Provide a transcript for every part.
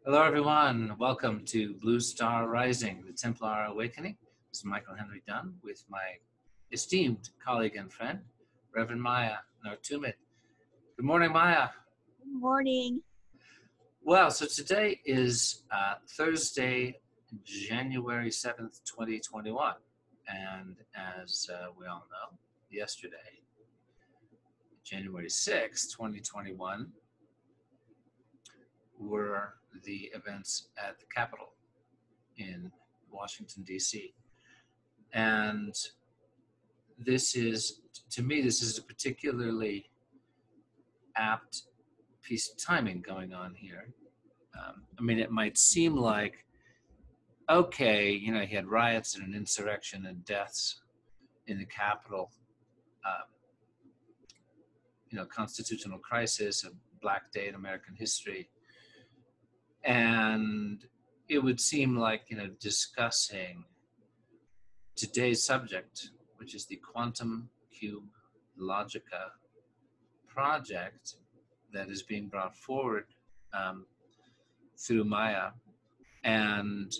Hello, everyone. Welcome to Blue Star Rising, the Templar Awakening. This is Michael Henry Dunn with my esteemed colleague and friend, Reverend Maia Nartoomid. Good morning, Maia. Good morning. Well, so today is Thursday, January 7th, 2021. And as we all know, yesterday, January 6th, 2021, were the events at the Capitol in Washington, D.C. And this is, to me, this is a particularly apt piece of timing going on here. I mean, it might seem like, okay, you know, he had riots and an insurrection and deaths in the Capitol, um, you know, constitutional crisis, a black day in American history. And it would seem like, you know, discussing today's subject, which is the quantum cube logica project that is being brought forward through Maia. And,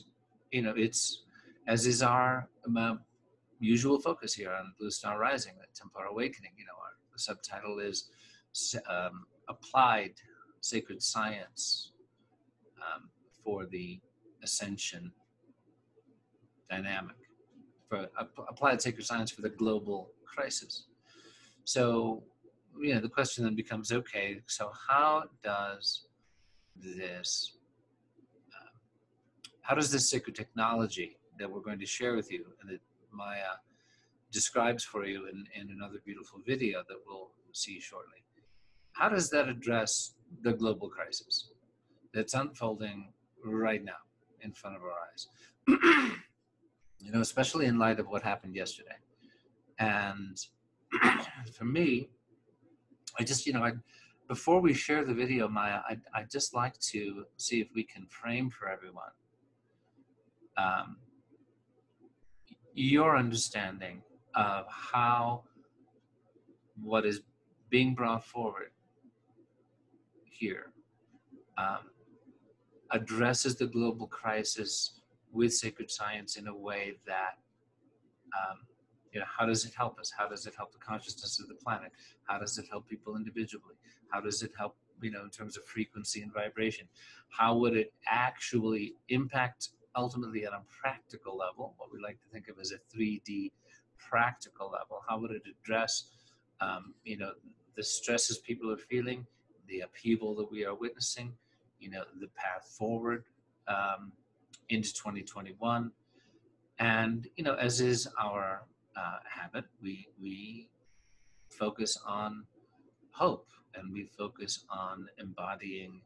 you know, it's, as is our usual focus here on Blue Star Rising, the Templar Awakening, you know, our subtitle is Applied Sacred Science for the Ascension dynamic, for applied sacred science for the global crisis. So, you know, the question then becomes, okay, so how does this sacred technology that we're going to share with you and that Maia describes for you in another beautiful video that we'll see shortly, how does that address the global crisis that's unfolding right now in front of our eyes? You know, especially in light of what happened yesterday. And for me, I just, you know, before we share the video, Maia, I'd just like to see if we can frame for everyone your understanding of how what is being brought forward here addresses the global crisis with sacred science in a way that, you know, how does it help us? How does it help the consciousness of the planet? How does it help people individually? How does it help, you know, in terms of frequency and vibration? How would it actually impact ultimately on a practical level, what we like to think of as a 3D practical level? How would it address, you know, the stresses people are feeling, the upheaval that we are witnessing, you know, the path forward into 2021? And, you know, as is our habit, we focus on hope, and we focus on embodying,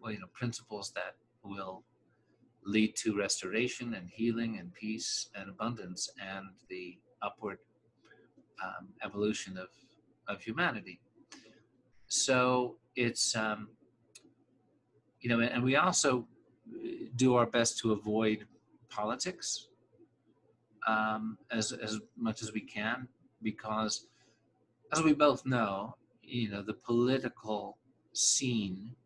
well, you know, principles that will lead to restoration and healing and peace and abundance and the upward evolution of humanity. So it's, you know, and we also do our best to avoid politics as much as we can, because as we both know, you know, the political scene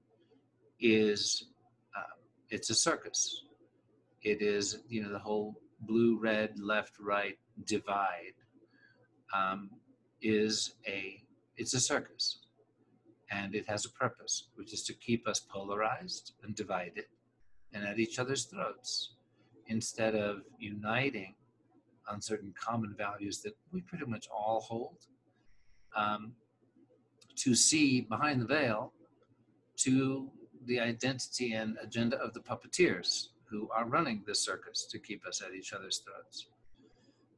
is, it's a circus. It is, you know, the whole blue, red, left, right divide it's a circus, and it has a purpose, which is to keep us polarized and divided and at each other's throats, instead of uniting on certain common values that we pretty much all hold, to see behind the veil to the identity and agenda of the puppeteers who are running this circus to keep us at each other's throats.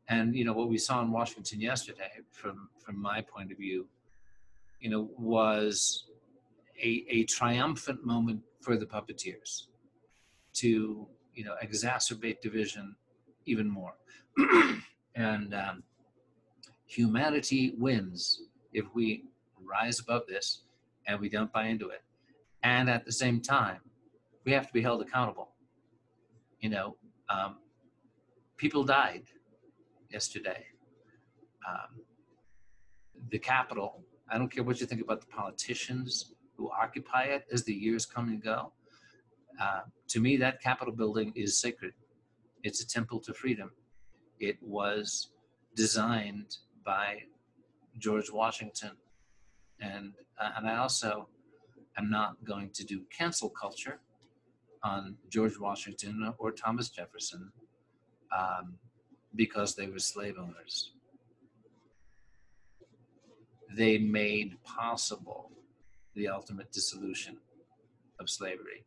And, you know, what we saw in Washington yesterday, from my point of view, you know, was a triumphant moment for the puppeteers to, you know, exacerbate division even more. And humanity wins if we rise above this and we don't buy into it. And at the same time, we have to be held accountable. You know, people died yesterday. The Capitol, I don't care what you think about the politicians who occupy it as the years come and go. To me, that Capitol building is sacred. It's a temple to freedom. It was designed by George Washington. And I also am not going to do cancel culture on George Washington or Thomas Jefferson because they were slave owners. They made possible the ultimate dissolution of slavery,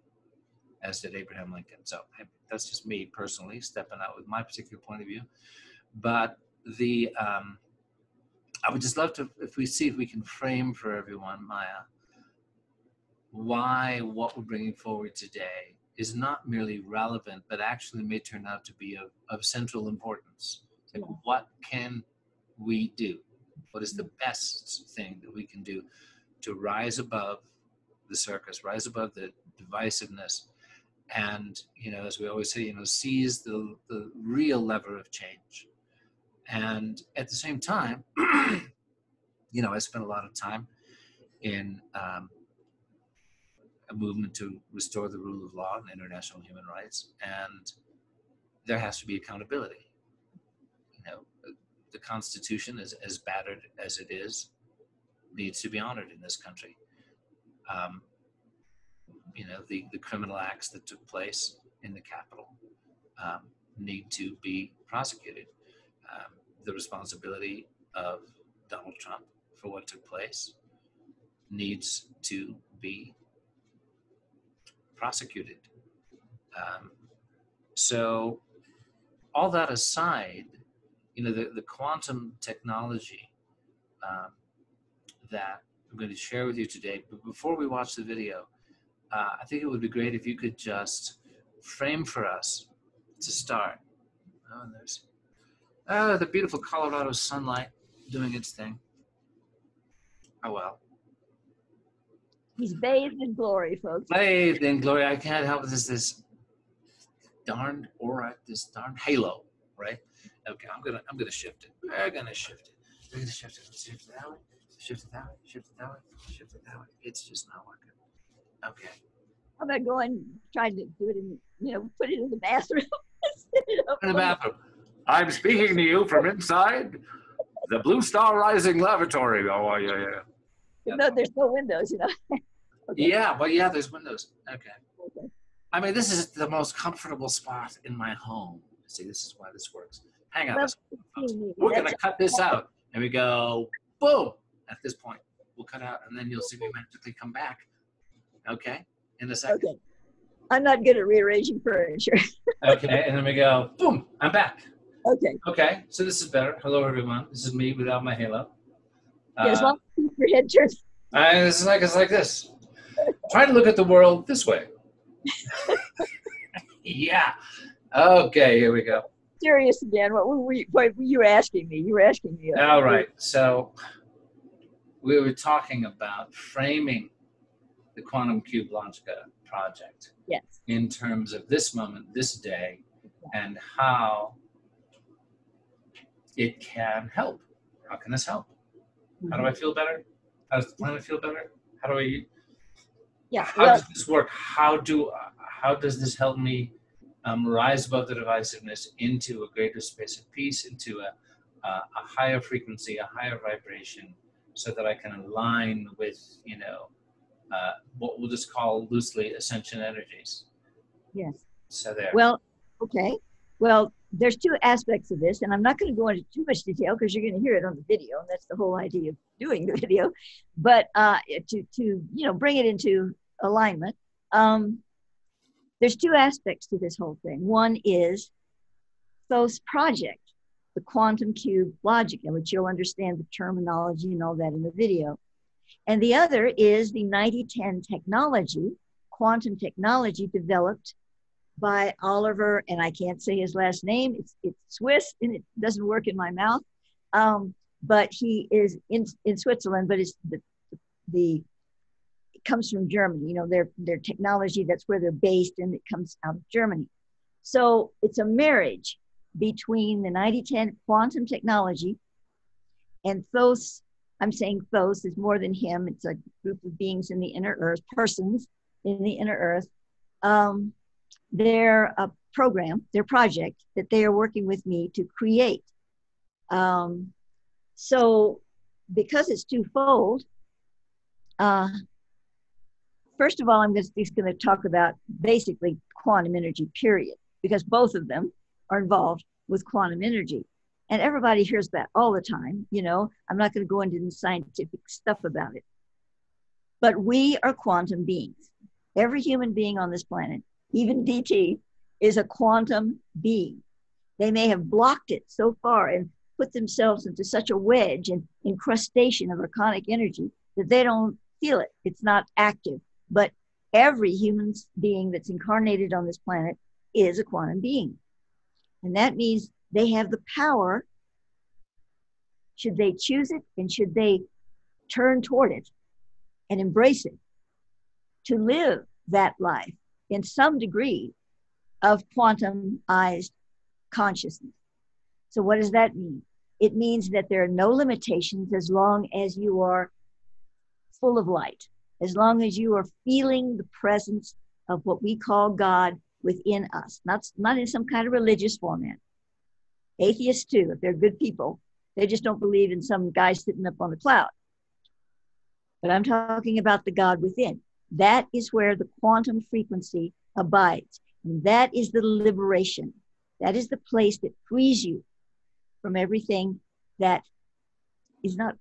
as did Abraham Lincoln. So that's just me personally stepping out with my particular point of view. But I would just love to, if we can frame for everyone, Maia, why what we're bringing forward today is not merely relevant, but actually may turn out to be of central importance. Like, what can we do? What is the best thing that we can do to rise above the circus, rise above the divisiveness, and, as we always say, seize the real lever of change. And at the same time, I spent a lot of time in a movement to restore the rule of law and international human rights, and there has to be accountability. The Constitution, as battered as it is, needs to be honored in this country. The criminal acts that took place in the Capitol need to be prosecuted. The responsibility of Donald Trump for what took place needs to be prosecuted. So all that aside, the quantum technology that I'm going to share with you today, but before we watch the video, I think it would be great if you could just frame for us to start. Oh, and there's the beautiful Colorado sunlight doing its thing. Oh, well. He's bathed in glory, folks. Bathed in glory. I can't help it. This darned aura, this darned halo, right? Okay, I'm gonna shift it. We're gonna shift it. Let's shift it that way. Shift it that way. Shift it that way. Shift it that way. It's just not working. Okay. How about trying to do it put it in the bathroom? In the bathroom. I'm speaking to you from inside the Blue Star Rising Lavatory. Oh, yeah. No, there's no windows, Okay. Yeah, but there's windows. Okay. I mean, this is the most comfortable spot in my home. See, this is why this works. Hang on. We're going to cut this out. And we go, boom. At this point, we'll cut out, and then you'll see me magically come back. Okay? In a second. Okay. I'm not good at rearranging furniture. Okay, and then we go, boom, I'm back. Okay. Okay, so this is better. Hello, everyone. This is me without my halo. As long as you keep your head turned. It's like this. Try to look at the world this way. Yeah. Okay, here we go. Serious again. What were you asking me? You were asking me. All right. So we were talking about framing the Quantum Cube Logica project. Yes. In terms of this moment, this day, and how it can help. How can this help? Mm-hmm. How do I feel better? How does the planet feel better? How do I? Yeah. How does this work? How does this help me rise above the divisiveness into a greater space of peace, into a higher frequency, a higher vibration, so that I can align with what we'll just call loosely Ascension energies. Yes. So there. Well, okay. Well, there's two aspects of this, and I'm not going to go into too much detail because you're going to hear it on the video, and that's the whole idea of doing the video. But to bring it into alignment, there's two aspects to this whole thing. One is Thoth's project, the Quantum Cube Logica, which you'll understand the terminology and all that in the video. And the other is the 9010 technology, quantum technology developed by Oliver, and I can't say his last name. It's Swiss, and it doesn't work in my mouth. But he is in Switzerland, but it's it comes from Germany. Their technology, that's where they're based, and it comes out of Germany. So it's a marriage between the 9010 quantum technology and Thoth's I'm saying Thos is more than him. It's a group of beings in the inner earth, persons in the inner earth. Their program, their project that they are working with me to create. So because it's twofold, first of all, I'm just going to talk about basically quantum energy, period, because both of them are involved with quantum energy. And everybody hears that all the time. You know, I'm not going to go into the scientific stuff about it. But we are quantum beings. Every human being on this planet, even DT, is a quantum being. They may have blocked it so far and put themselves into such a wedge and incrustation of archonic energy that they don't feel it. It's not active. But every human being that's incarnated on this planet is a quantum being. And that means they have the power, should they choose it and should they turn toward it and embrace it, to live that life in some degree of quantumized consciousness. So what does that mean? It means that there are no limitations as long as you are full of light, as long as you are feeling the presence of what we call God within us, not in some kind of religious format. Atheists too, if they're good people, they just don't believe in some guy sitting up on the cloud. But I'm talking about the God within. That is where the quantum frequency abides. And that is the liberation. That is the place that frees you from everything that is not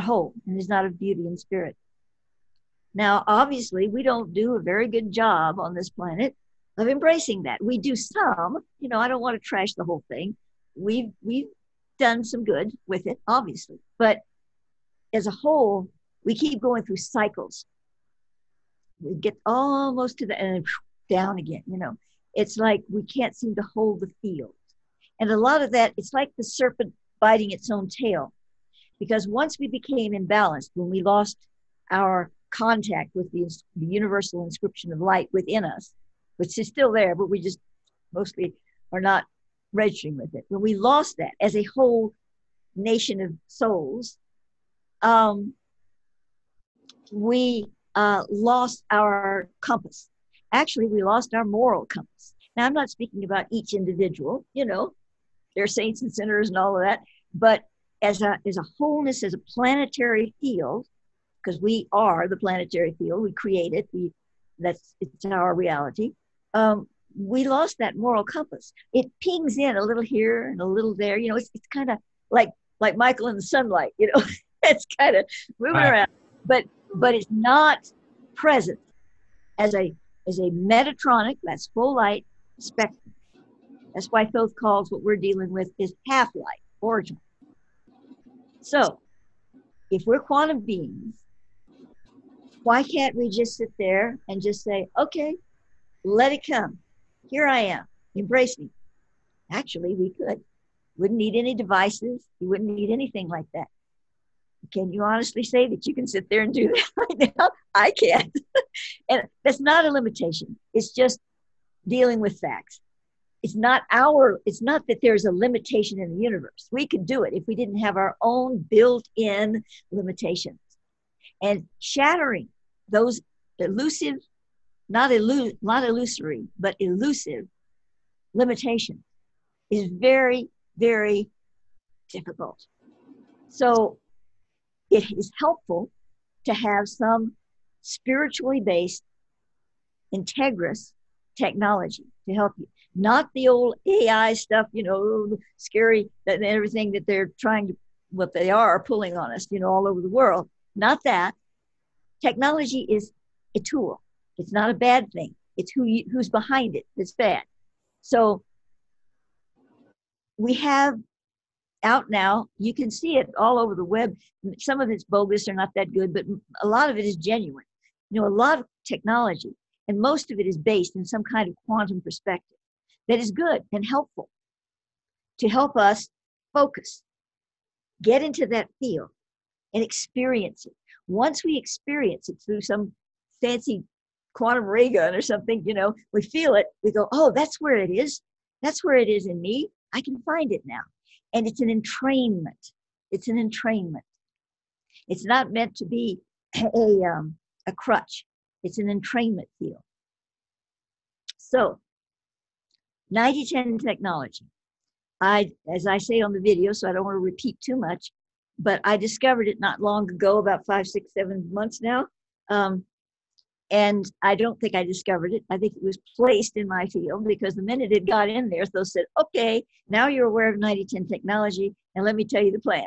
whole and is not of beauty and spirit. Now, obviously, we don't do a very good job on this planet of embracing that. We do some, you know, I don't want to trash the whole thing. We've done some good with it, obviously. But as a whole, we keep going through cycles. We get almost to the end and down again, you know. It's like we can't seem to hold the field. And a lot of that, it's like the serpent biting its own tail. Because once we became imbalanced, when we lost our contact with the universal inscription of light within us, which is still there, but we just mostly are not registering with it. When we lost that as a whole nation of souls, we lost our compass. Actually, we lost our moral compass. Now, I'm not speaking about each individual, you know, they're saints and sinners and all of that, but as a wholeness, as a planetary field, because we are the planetary field, we create it, it's our reality. We lost that moral compass. It pings in a little here and a little there, you know, it's kind of like Michael in the sunlight, you know, it's kind of moving around, but it's not present as a Metatronic, that's full light spectrum. That's why Thoth calls what we're dealing with is half light, original. So if we're quantum beings, why can't we just sit there and just say, okay, let it come. Here I am, embrace me. Actually, we could. Wouldn't need any devices. You wouldn't need anything like that. Can you honestly say that you can sit there and do that right now? I can't. And that's not a limitation. It's just dealing with facts. It's not that there's a limitation in the universe. We could do it if we didn't have our own built-in limitations. And shattering those elusive, not illusory, but elusive limitations is very, very difficult. So it is helpful to have some spiritually based, integrous technology to help you. Not the old AI stuff, you know, scary, that everything that they're what they are pulling on us, you know, all over the world. Not that. Technology is a tool. It's not a bad thing. It's who's behind it that's bad. So we have out now, you can see it all over the web. Some of it's bogus or not that good, but a lot of it is genuine. You know, a lot of technology, and most of it is based in some kind of quantum perspective that is good and helpful to help us focus, get into that field and experience it. Once we experience it through some fancy quantum ray gun or something, you know, we feel it, we go, oh, that's where it is. That's where it is in me. I can find it now. And it's an entrainment. It's an entrainment. It's not meant to be a crutch. It's an entrainment field. So 9010 technology. As I say on the video, so I don't want to repeat too much, but I discovered it not long ago, about 5, 6, 7 months now. And I don't think I discovered it. I think it was placed in my field, because the minute it got in there, Thos said, okay, now you're aware of 9010 technology, and let me tell you the plan.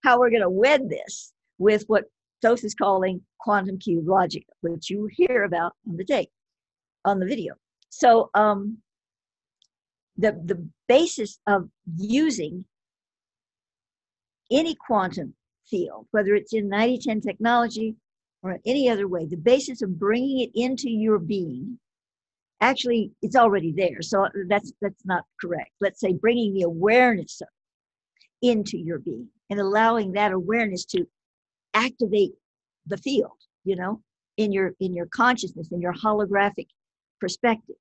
How we're going to wed this with what Thos is calling quantum cube logic, which you hear about on the video. So the basis of using any quantum field, whether it's in 9010 technology or any other way, the basis of bringing it into your being, actually, it's already there. So that's not correct. Let's say bringing the awareness of it into your being and allowing that awareness to activate the field, you know, in your consciousness, in your holographic perspective.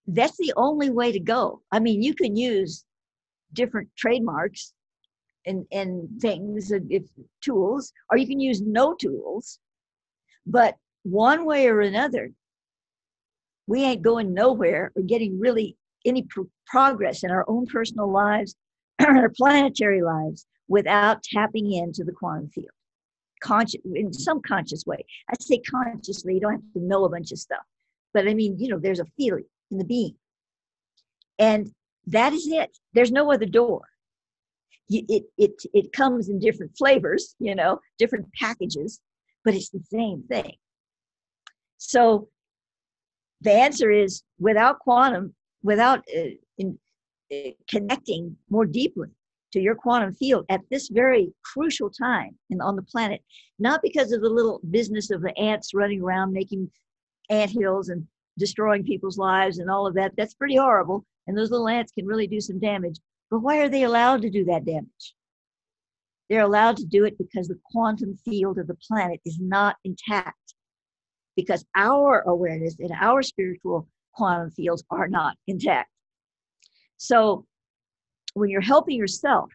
That's the only way to go. I mean, you can use different trademarks and things, if tools, or you can use no tools, but one way or another, we ain't going nowhere or getting really any progress in our own personal lives or our planetary lives without tapping into the quantum field, in some conscious way. I say consciously, you don't have to know a bunch of stuff, but I mean, you know, there's a feeling in the being, and that is it. There's no other door. It comes in different flavors, you know, different packages, but it's the same thing. So the answer is, without quantum, without connecting more deeply to your quantum field at this very crucial time on the planet, not because of the little business of the ants running around making anthills and destroying people's lives and all of that. That's pretty horrible, and those little ants can really do some damage. But why are they allowed to do that damage? They're allowed to do it because the quantum field of the planet is not intact, because our awareness and our spiritual quantum fields are not intact. So when you're helping yourself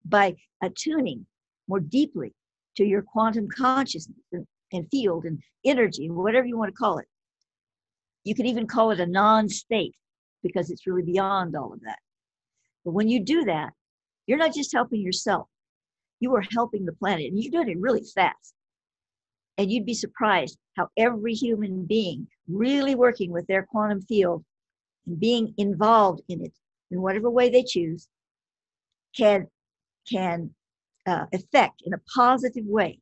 by attuning more deeply to your quantum consciousness and field and energy, whatever you want to call it, you can even call it a non-state, because it's really beyond all of that. But when you do that, you're not just helping yourself, you are helping the planet, and you're doing it really fast. And you'd be surprised how every human being really working with their quantum field and being involved in it in whatever way they choose can affect in a positive way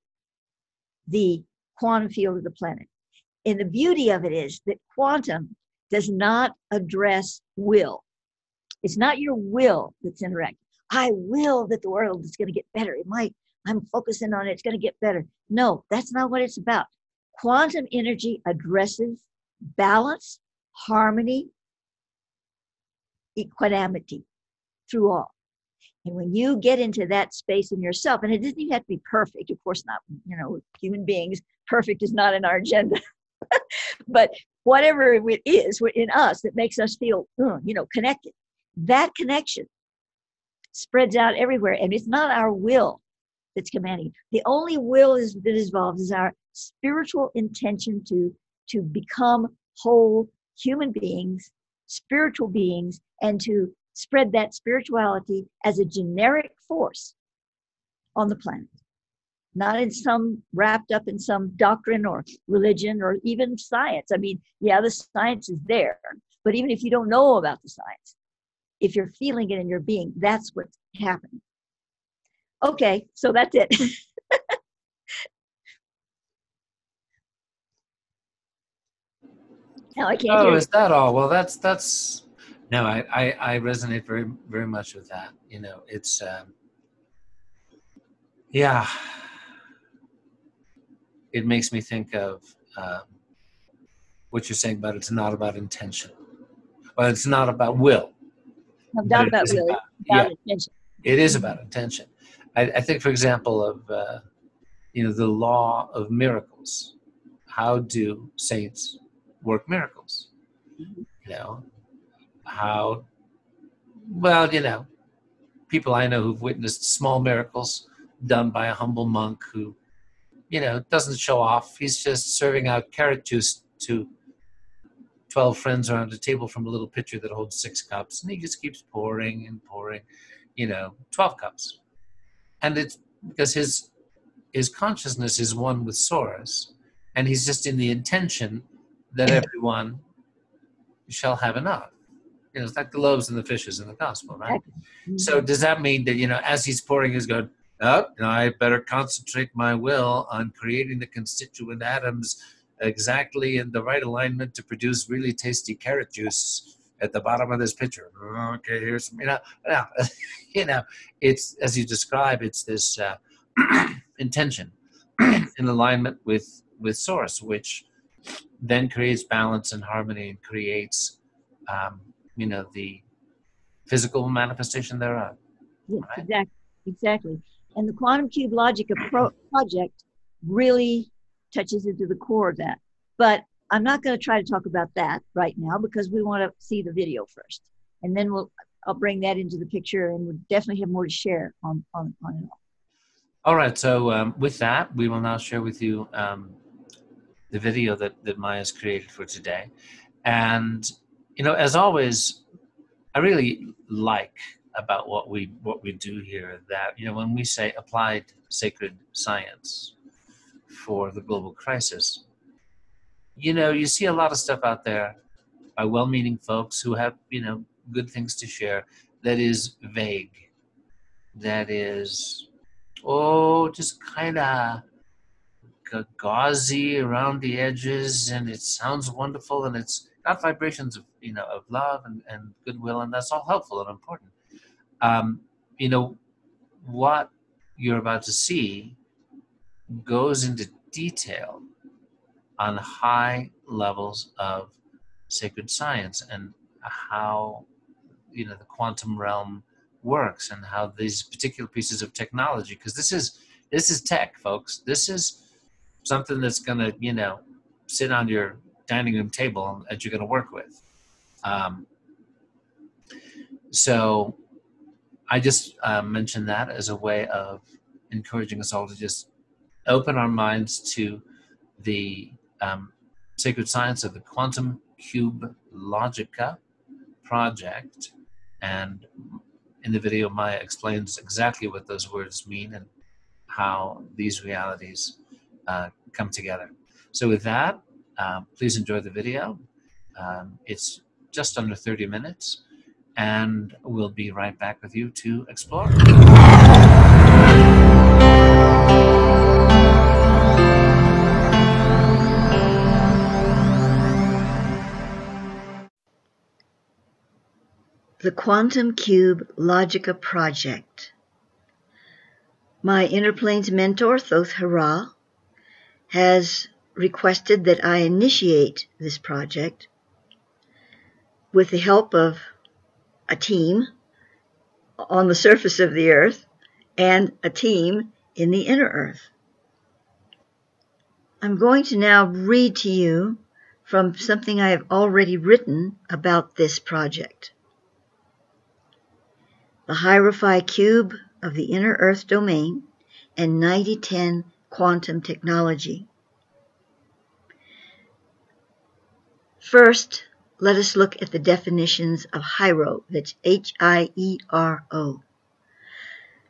the quantum field of the planet. And the beauty of it is that quantum does not address will. It's not your will that's interacting. I will that the world is going to get better. I'm focusing on it, it's going to get better. No, that's not what it's about. Quantum energy addresses balance, harmony, equanimity through all. And when you get into that space in yourself, and it doesn't even have to be perfect, of course not, you know, human beings, perfect is not in our agenda. But whatever it is in us that makes us feel, you know, connected, that connection spreads out everywhere. And it's not our will that's commanding. The only will that is involved is our spiritual intention to become whole human beings, spiritual beings, and to spread that spirituality as a generic force on the planet. Not in some wrapped up in some doctrine or religion or even science. I mean, yeah, the science is there, but even if you don't know about the science, if you're feeling it in your being, that's what's happening. Okay, so that's it. Now I can't hear is that all? Well, that's no, I resonate very, very much with that. You know, it's yeah, it makes me think of what you're saying, but it's not about intention. Well, it's not about will. No doubt about will. About intention. It is about intention. I think, for example, of you know, the law of miracles. How do saints work miracles? You know, well, you know, people I know who've witnessed small miracles done by a humble monk who, doesn't show off. He's just serving out carrot juice to 12 friends around a table from a little pitcher that holds 6 cups, and he just keeps pouring and pouring, 12 cups. And it's because his consciousness is one with Source, and he's just in the intention that everyone shall have enough. It's like the loaves and the fishes in the gospel, right? Mm-hmm. So does that mean that, as he's pouring, he's going, oh, I better concentrate my will on creating the constituent atoms exactly in the right alignment to produce really tasty carrot juice at the bottom of this pitcher. Okay, here's some, it's, as you describe, it's this intention in alignment with Source, which then creates balance and harmony and creates, the physical manifestation thereof. Yes, right? Exactly. And the Quantum Cube Logica project really touches into the core of that. But I'm not going to try to talk about that right now because we want to see the video first. And then I'll bring that into the picture, and we'll definitely have more to share on it all. All right. So with that, we will now share with you the video that Maia's created for today. And, as always, I really like about what we do here that, when we say applied sacred science for the global crisis, you see a lot of stuff out there by well-meaning folks who have, good things to share that is vague, that is, just kind of gauzy around the edges, and it sounds wonderful, and it's got vibrations of, of love and goodwill, and that's all helpful and important. What you're about to see goes into detail on high levels of sacred science and how, the quantum realm works and how these particular pieces of technology, because this is tech, folks. This is something that's going to, sit on your dining room table that you're going to work with. So I just mentioned that as a way of encouraging us all to just open our minds to the sacred science of the Quantum Cube Logica project. And in the video, Maia explains exactly what those words mean and how these realities come together. So with that, please enjoy the video. It's just under 30 minutes, and we'll be right back with you to explore. The Quantum Cube Logica project. My Inner Planes mentor, Thothic, has requested that I initiate this project with the help of a team on the surface of the earth and a team in the inner earth. I'm going to now read to you from something I have already written about this project. The Hierophi Cube of the Inner Earth Domain and 9010 Quantum Technology. First, let us look at the definitions of Hiero, that's H-I-E-R-O.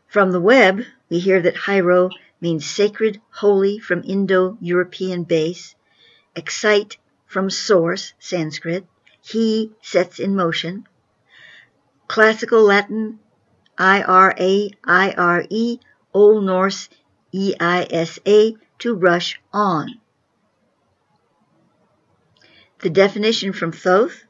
From the web, we hear that Hiero means sacred, holy from Indo-European base, excite from source, Sanskrit, he sets in motion, Classical Latin I-R-A, I-R-E, Old Norse E-I-S-A, to rush on. The definition from Thoth,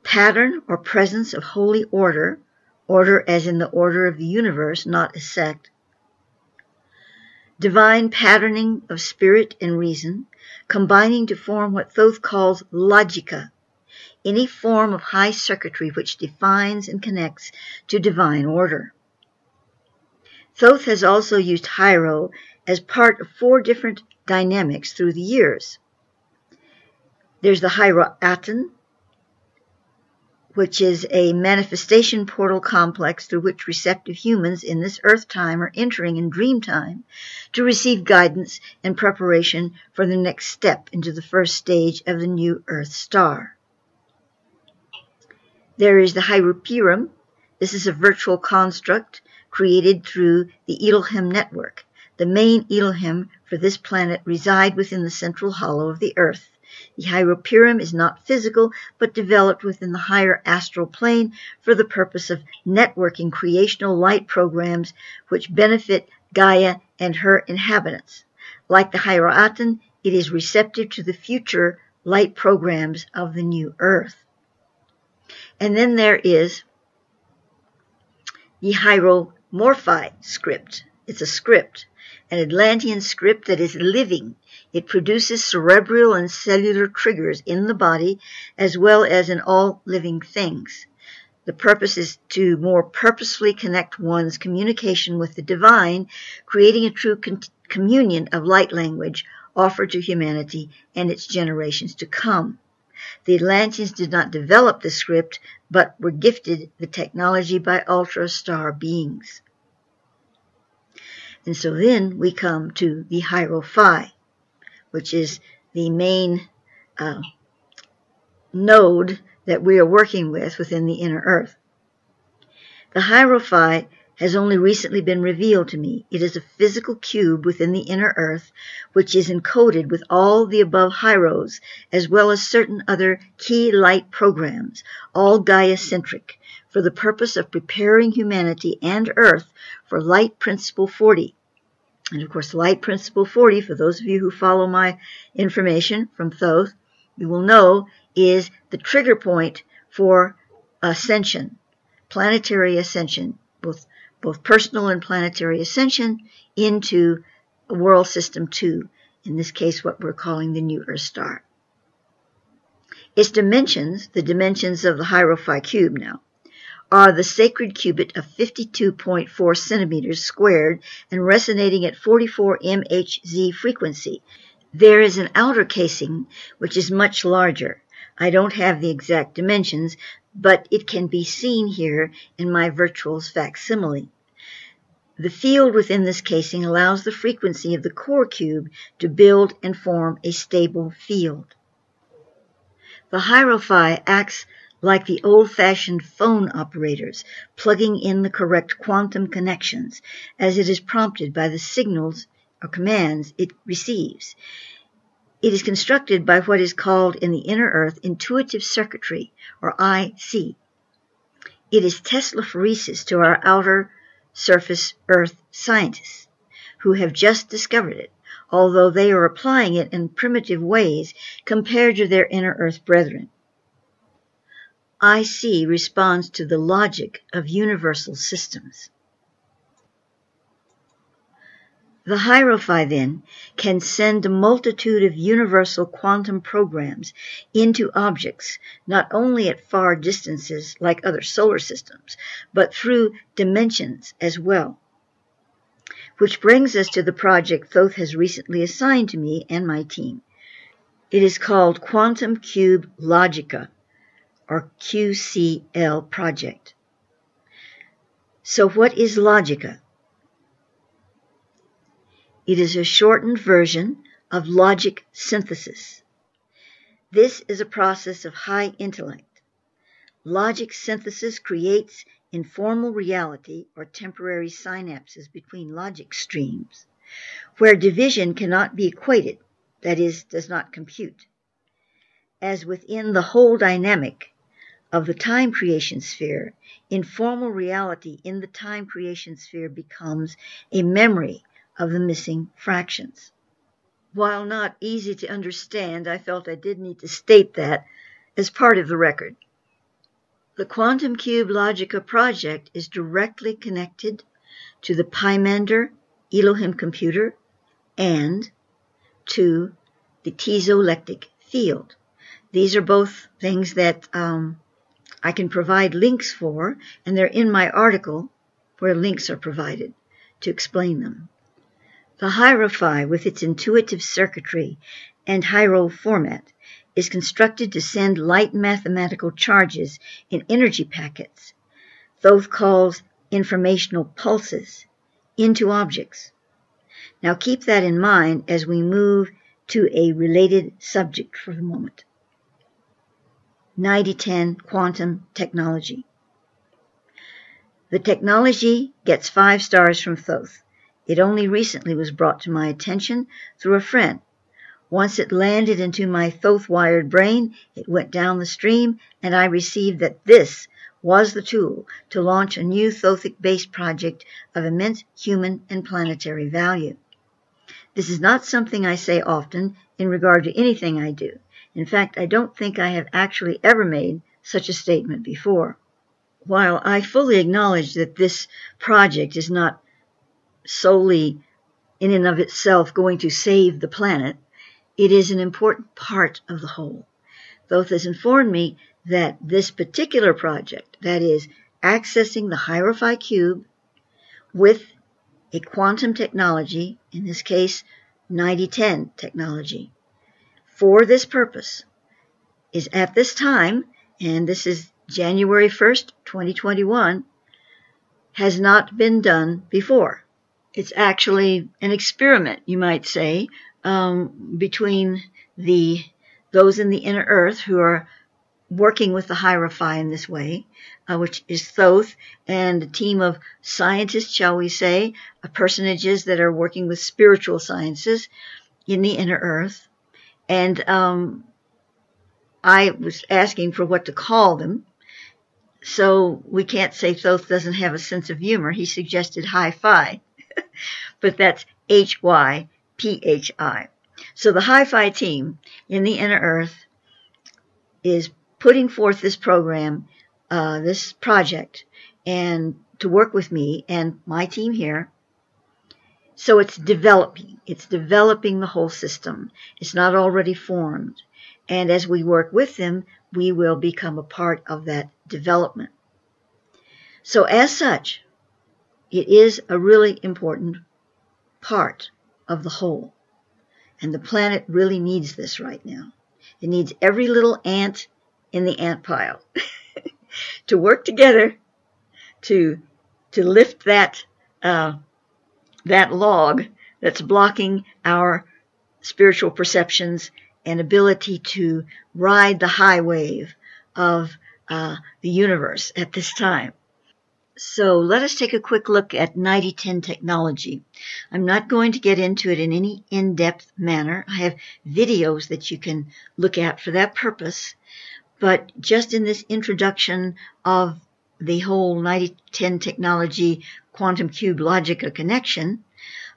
pattern or presence of holy order, order as in the order of the universe, not a sect. Divine patterning of spirit and reason, combining to form what Thoth calls logica, any form of high circuitry which defines and connects to divine order. Thoth has also used Hiero as part of 4 different dynamics through the years. There's the Hieroaton, which is a manifestation portal complex through which receptive humans in this earth time are entering in dream time to receive guidance and preparation for the next step into the first stage of the new earth star. There is the Hyperion. This is a virtual construct created through the Elohim network. The main Elohim for this planet reside within the central hollow of the earth. The Hyperion is not physical, but developed within the higher astral plane for the purpose of networking creational light programs which benefit Gaia and her inhabitants. Like the Hyperion, it is receptive to the future light programs of the new earth. And then there is the Hieromorphi script. It's a script, an Atlantean script that is living. It produces cerebral and cellular triggers in the body as well as in all living things. The purpose is to more purposefully connect one's communication with the divine, creating a true communion of light language offered to humanity and its generations to come. The Atlanteans did not develop the script, but were gifted the technology by ultra-star beings. And so then we come to the Hierophi, which is the main node that we are working with within the inner earth. The Hierophi has only recently been revealed to me. It is a physical cube within the inner earth, which is encoded with all the above Hieros, as well as certain other key light programs, all Gaia-centric, for the purpose of preparing humanity and Earth for Light Principle 40. And of course, Light Principle 40, for those of you who follow my information from Thoth, you will know is the trigger point for ascension, planetary ascension, both personal and planetary ascension into World System 2, in this case what we're calling the New Earth Star. Its dimensions, the dimensions of the Hierophi cube now, are the sacred cubit of 52.4 centimeters squared and resonating at 44 MHz frequency. There is an outer casing which is much larger. I don't have the exact dimensions, but it can be seen here in my virtual's facsimile. The field within this casing allows the frequency of the core cube to build and form a stable field. The Hierophi acts like the old-fashioned phone operators, plugging in the correct quantum connections as it is prompted by the signals or commands it receives. It is constructed by what is called in the inner earth intuitive circuitry, or IC. It is Teslaphoresis to our outer surface earth scientists, who have just discovered it, although they are applying it in primitive ways compared to their inner earth brethren. IC responds to the logic of universal systems. The Hierophi, then, can send a multitude of universal quantum programs into objects, not only at far distances like other solar systems, but through dimensions as well. Which brings us to the project Thoth has recently assigned to me and my team. It is called Quantum Cube Logica, or QCL project. So what is Logica? It is a shortened version of logic synthesis. This is a process of high intellect. Logic synthesis creates informal reality or temporary synapses between logic streams, where division cannot be equated, that is, does not compute. As within the whole dynamic of the time creation sphere, informal reality in the time creation sphere becomes a memory of the missing fractions. While not easy to understand, I felt I did need to state that as part of the record. The Quantum Cube Logica project is directly connected to the Pymander Elohim computer and to the piezoelectric field. These are both things that I can provide links for, and they're in my article where links are provided to explain them. The Hierophi, with its intuitive circuitry and Hiero format, is constructed to send light mathematical charges in energy packets, Thoth calls informational pulses, into objects. Now keep that in mind as we move to a related subject for the moment. 9010 quantum technology. The technology gets 5 stars from Thoth. It only recently was brought to my attention through a friend. Once it landed into my Thoth-wired brain, it went down the stream, and I received that this was the tool to launch a new Thothic-based project of immense human and planetary value. This is not something I say often in regard to anything I do. In fact, I don't think I have actually ever made such a statement before. While I fully acknowledge that this project is not solely in and of itself going to save the planet, it is an important part of the whole. Thoth has informed me that this particular project, that is, accessing the Hierophi cube with a quantum technology, in this case 9010 technology, for this purpose, is at this time, and this is January 1st, 2021, has not been done before. It's actually an experiment, you might say, between those in the inner earth who are working with the Hierophi in this way, which is Thoth, and a team of scientists, shall we say, personages that are working with spiritual sciences in the inner earth. And I was asking for what to call them, so we can't say Thoth doesn't have a sense of humor. He suggested hi-fi, but that's H-Y-P-H-I. So the hi-fi team in the inner earth is putting forth this program, this project, and to work with me and my team here. So it's developing the whole system. It's not already formed. And as we work with them, we will become a part of that development. So as such, it is a really important part of the whole. And the planet really needs this right now. It needs every little ant in the ant pile to work together to lift that log that's blocking our spiritual perceptions and ability to ride the high wave of the universe at this time. So let us take a quick look at 9010 technology. I'm not going to get into it in any in-depth manner. I have videos that you can look at for that purpose. But just in this introduction of the whole 9010 technology quantum cube logica connection,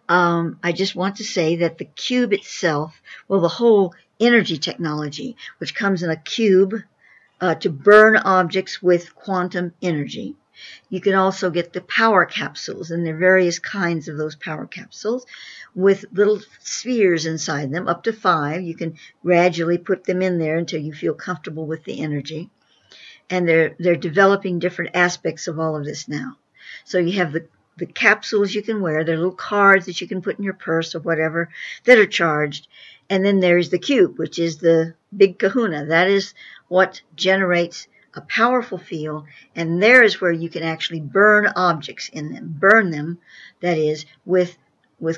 I just want to say that the cube itself, well, the whole energy technology, which comes in a cube to burn objects with quantum energy. You can also get the power capsules, and there are various kinds of those power capsules with little spheres inside them, up to 5. You can gradually put them in there until you feel comfortable with the energy. And they're developing different aspects of all of this now. So you have the capsules you can wear. They're little cards that you can put in your purse or whatever that are charged. And then there's the cube, which is the big kahuna. That is what generates a powerful field, and there is where you can actually burn objects in them. Burn them, that is, with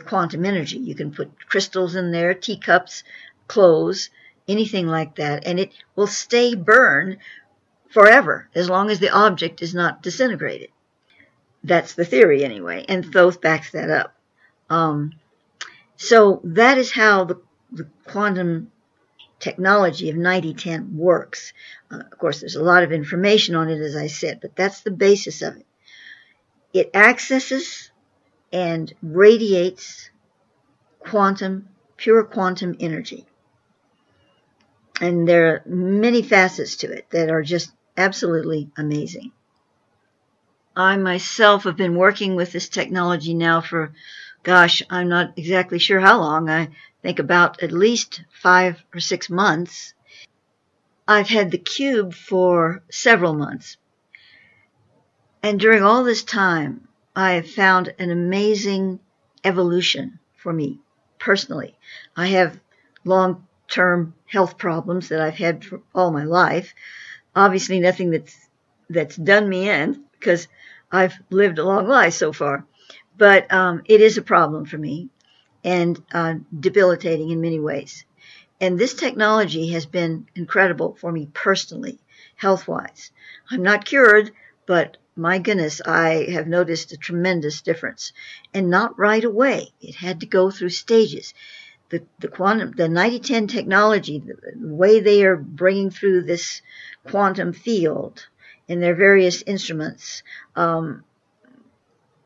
quantum energy. You can put crystals in there, teacups, clothes, anything like that, and it will stay burned forever as long as the object is not disintegrated. That's the theory anyway, and Thoth backs that up. So that is how the quantum technology of 9010 works. Of course, there's a lot of information on it, as I said, but that's the basis of it. It accesses and radiates pure quantum energy. And there are many facets to it that are just absolutely amazing. I myself have been working with this technology now for, gosh, I'm not exactly sure how long. I think about at least 5 or 6 months. I've had the cube for several months. And during all this time, I have found an amazing evolution for me personally. I have long term health problems that I've had for all my life. Obviously nothing that's done me in, because I've lived a long life so far. But it is a problem for me, and debilitating in many ways. And this technology has been incredible for me personally, health-wise. I'm not cured, but my goodness, I have noticed a tremendous difference. And not right away. It had to go through stages. The 9010 technology, the way they are bringing through this quantum field in their various instruments,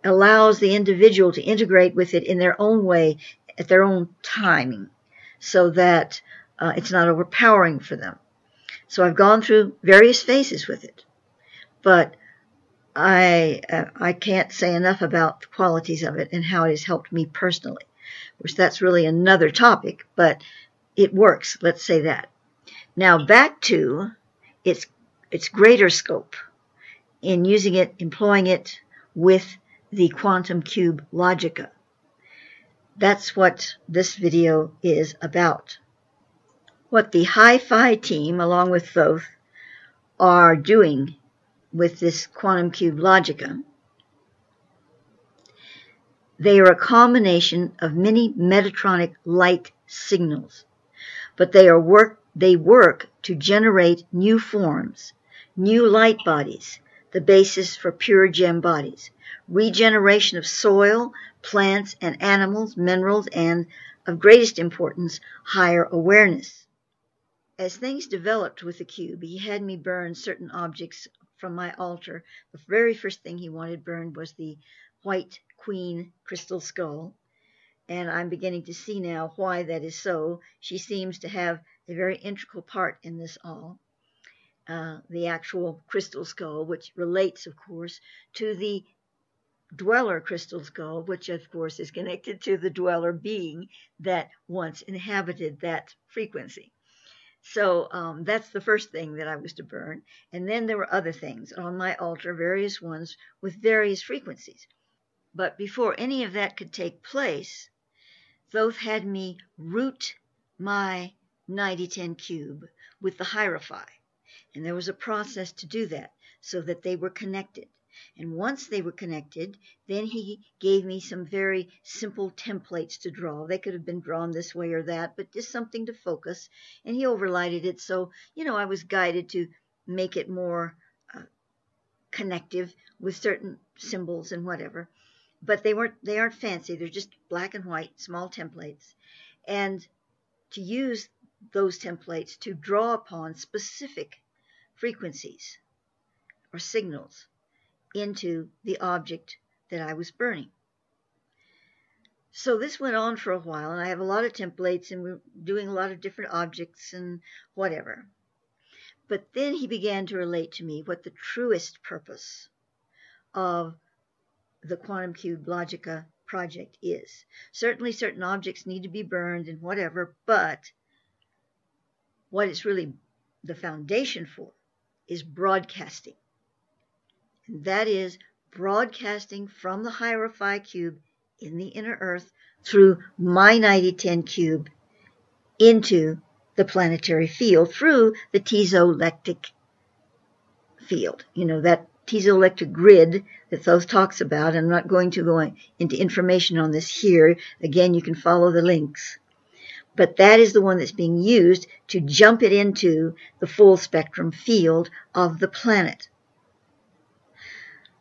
allows the individual to integrate with it in their own way, at their own timing, so that it's not overpowering for them. So I've gone through various phases with it, but I can't say enough about the qualities of it and how it has helped me personally, which that's really another topic, but it works, let's say that. Now back to its greater scope in using it, employing it with the quantum cube logica. That's what this video is about. What the Hi-Fi team, along with Thoth, are doing with this quantum cube logica, they are a combination of many Metatronic light signals, but they work to generate new forms, new light bodies, the basis for pure gem bodies, regeneration of soil, plants and animals, minerals, and, of greatest importance, higher awareness. As things developed with the cube, he had me burn certain objects from my altar. The very first thing he wanted burned was the white queen crystal skull, and I'm beginning to see now why that is so. She seems to have a very integral part in this all. The actual crystal skull, which relates, of course, to the dweller crystal skull, which, of course, is connected to the dweller being that once inhabited that frequency. So that's the first thing that I was to burn. And then there were other things on my altar, various ones with various frequencies. But before any of that could take place, Thoth had me root my 9010 cube with the Hierophi. And there was a process to do that so that they were connected. And once they were connected, then he gave me some very simple templates to draw. They could have been drawn this way or that, but just something to focus. And he overlighted it, so, I was guided to make it more connective with certain symbols and whatever. But they aren't fancy. They're just black and white, small templates. And to use those templates to draw upon specific frequencies or signals into the object that I was burning. So this went on for a while, and I have a lot of templates, and we're doing a lot of different objects and whatever. But then he began to relate to me what the truest purpose of the Quantum Cube Logica project is. Certainly certain objects need to be burned and whatever, but what it's really the foundation for is broadcasting. And that is broadcasting from the Hierophi cube in the inner earth through my 9010 cube into the planetary field through the piezoelectric field. That piezoelectric grid that Thoth talks about. I'm not going to go into information on this here. Again, you can follow the links. But that is the one that's being used to jump it into the full spectrum field of the planet.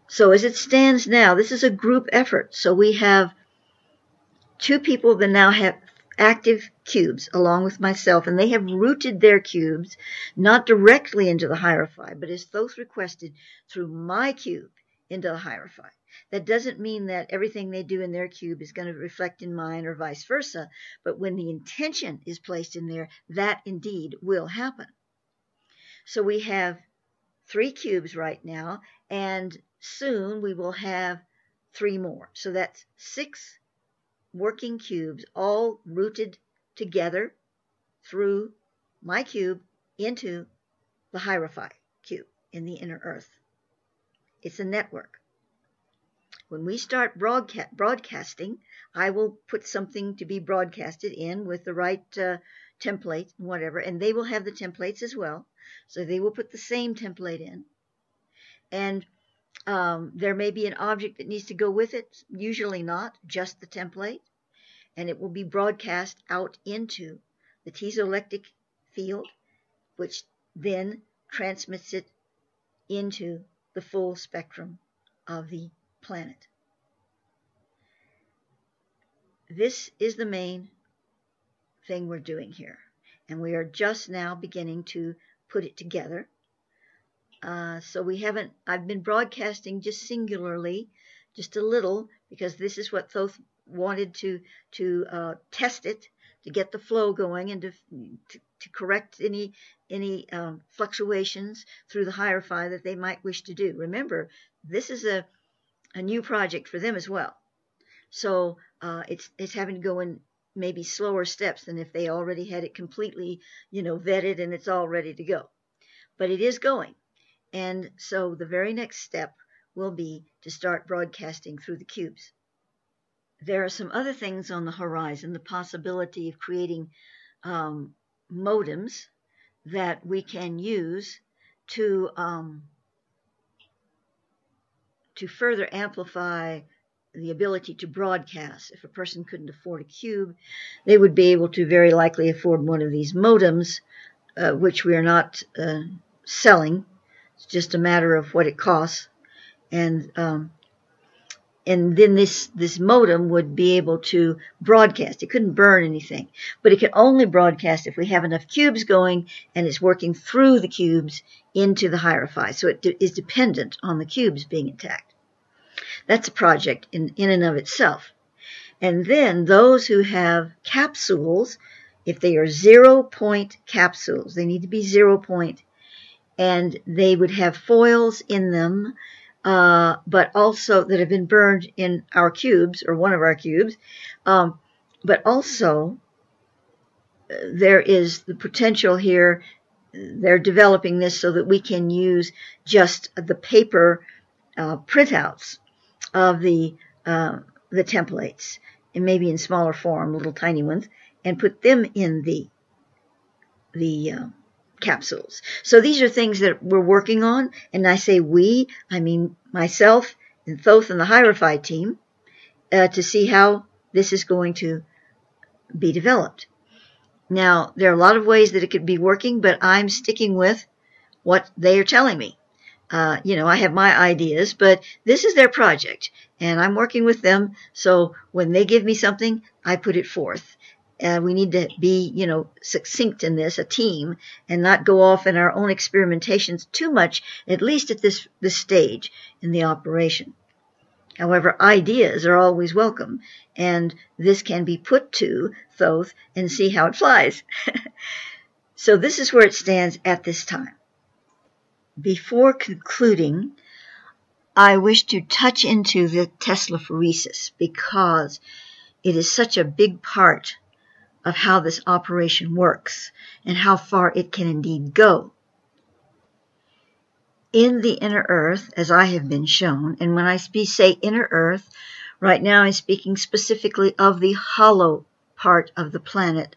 So as it stands now, this is a group effort. So we have 2 people that now have active cubes along with myself, and they have rooted their cubes not directly into the Hierophi, but as Thoth requested, through my cube into the Hierophi. That doesn't mean that everything they do in their cube is going to reflect in mine or vice versa, but when the intention is placed in there, that indeed will happen. So we have 3 cubes right now, and soon we will have 3 more. So that's 6 working cubes, all rooted together through my cube into the Hierophi cube in the inner earth. It's a network. When we start broadcasting, I will put something to be broadcasted in with the right template, whatever, and they will have the templates as well. So they will put the same template in. And there may be an object that needs to go with it, usually not, just the template. And it will be broadcast out into the piezoelectric field, which then transmits it into the full spectrum of the planet. This is the main thing we're doing here, and we are just now beginning to put it together. So we haven't, I've been broadcasting just singularly, just a little, because this is what Thoth wanted to test it, to get the flow going, and to correct any fluctuations through the hierarchy that they might wish to do. Remember, this is a new project for them as well. So it's having to go in maybe slower steps than if they already had it completely, vetted and it's all ready to go. But it is going. And so the very next step will be to start broadcasting through the cubes. There are some other things on the horizon, the possibility of creating modems that we can use to further amplify the ability to broadcast. If a person couldn't afford a cube, they would be able to very likely afford one of these modems, which we are not selling. It's just a matter of what it costs. And then this modem would be able to broadcast. It couldn't burn anything, but it can only broadcast if we have enough cubes going and it's working through the cubes into the hierarchy. So it is dependent on the cubes being intact. That's a project in and of itself. And then those who have capsules, if they are 0-point capsules, they need to be 0 point, and they would have foils in them, but also that have been burned in our cubes, or one of our cubes. But also, there is the potential here, they're developing this so that we can use just the paper printouts of the templates, and maybe in smaller form, little tiny ones, and put them in the capsules. So these are things that we're working on, and I say we, I mean myself and Thoth and the hierarchy team, to see how this is going to be developed. Now, there are a lot of ways that it could be working, but I'm sticking with what they are telling me. I have my ideas, but this is their project, and I'm working with them, so when they give me something, I put it forth. We need to be, succinct in this, a team, and not go off in our own experimentations too much, at least at this stage in the operation. However, ideas are always welcome, and this can be put to Thoth and see how it flies. So this is where it stands at this time. Before concluding, I wish to touch into the Teslaphoresis, because it is such a big part of how this operation works and how far it can indeed go. In the inner earth, as I have been shown, and when I say inner earth, right now I'm speaking specifically of the hollow part of the planet,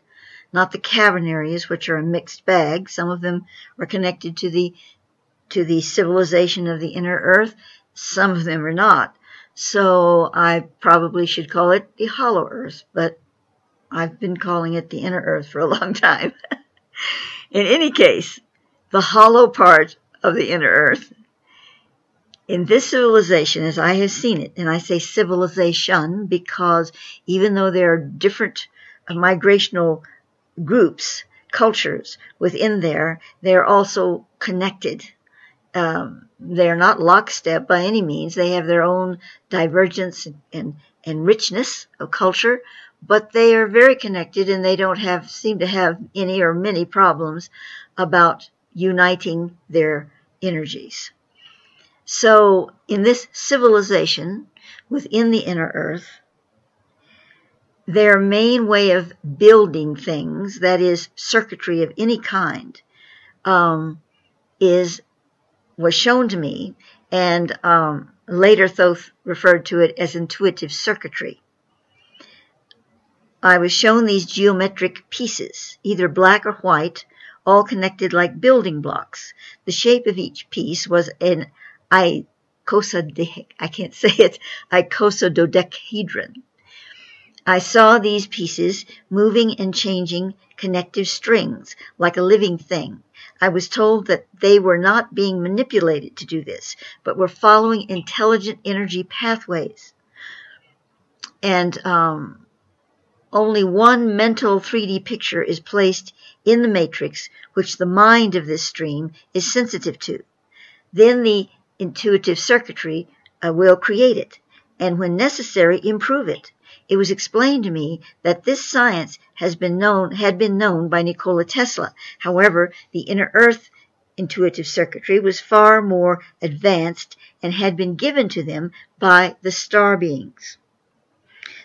not the cavern areas, which are a mixed bag. Some of them are connected to the civilization of the inner earth, some of them are not. So I probably should call it the hollow earth, but I've been calling it the inner earth for a long time. In any case, the hollow part of the inner earth, in this civilization, as I have seen it, and I say civilization because even though there are different migrational groups, cultures within there, they're also connected. They're not lockstep by any means. They have their own divergence and richness of culture, but they are very connected, and they don't seem to have any or many problems about uniting their energies. So in this civilization within the inner earth, their main way of building things, that is circuitry of any kind, was shown to me, and later Thoth referred to it as intuitive circuitry. I was shown these geometric pieces, either black or white, all connected like building blocks. The shape of each piece was an icosahedron. I saw these pieces moving and changing connective strings like a living thing. I was told that they were not being manipulated to do this, but were following intelligent energy pathways. And only one mental 3D picture is placed in the matrix, which the mind of this stream is sensitive to. Then the intuitive circuitry will create it, and when necessary, improve it. It was explained to me that this science had been known by Nikola Tesla. However, the inner earth intuitive circuitry was far more advanced and had been given to them by the star beings.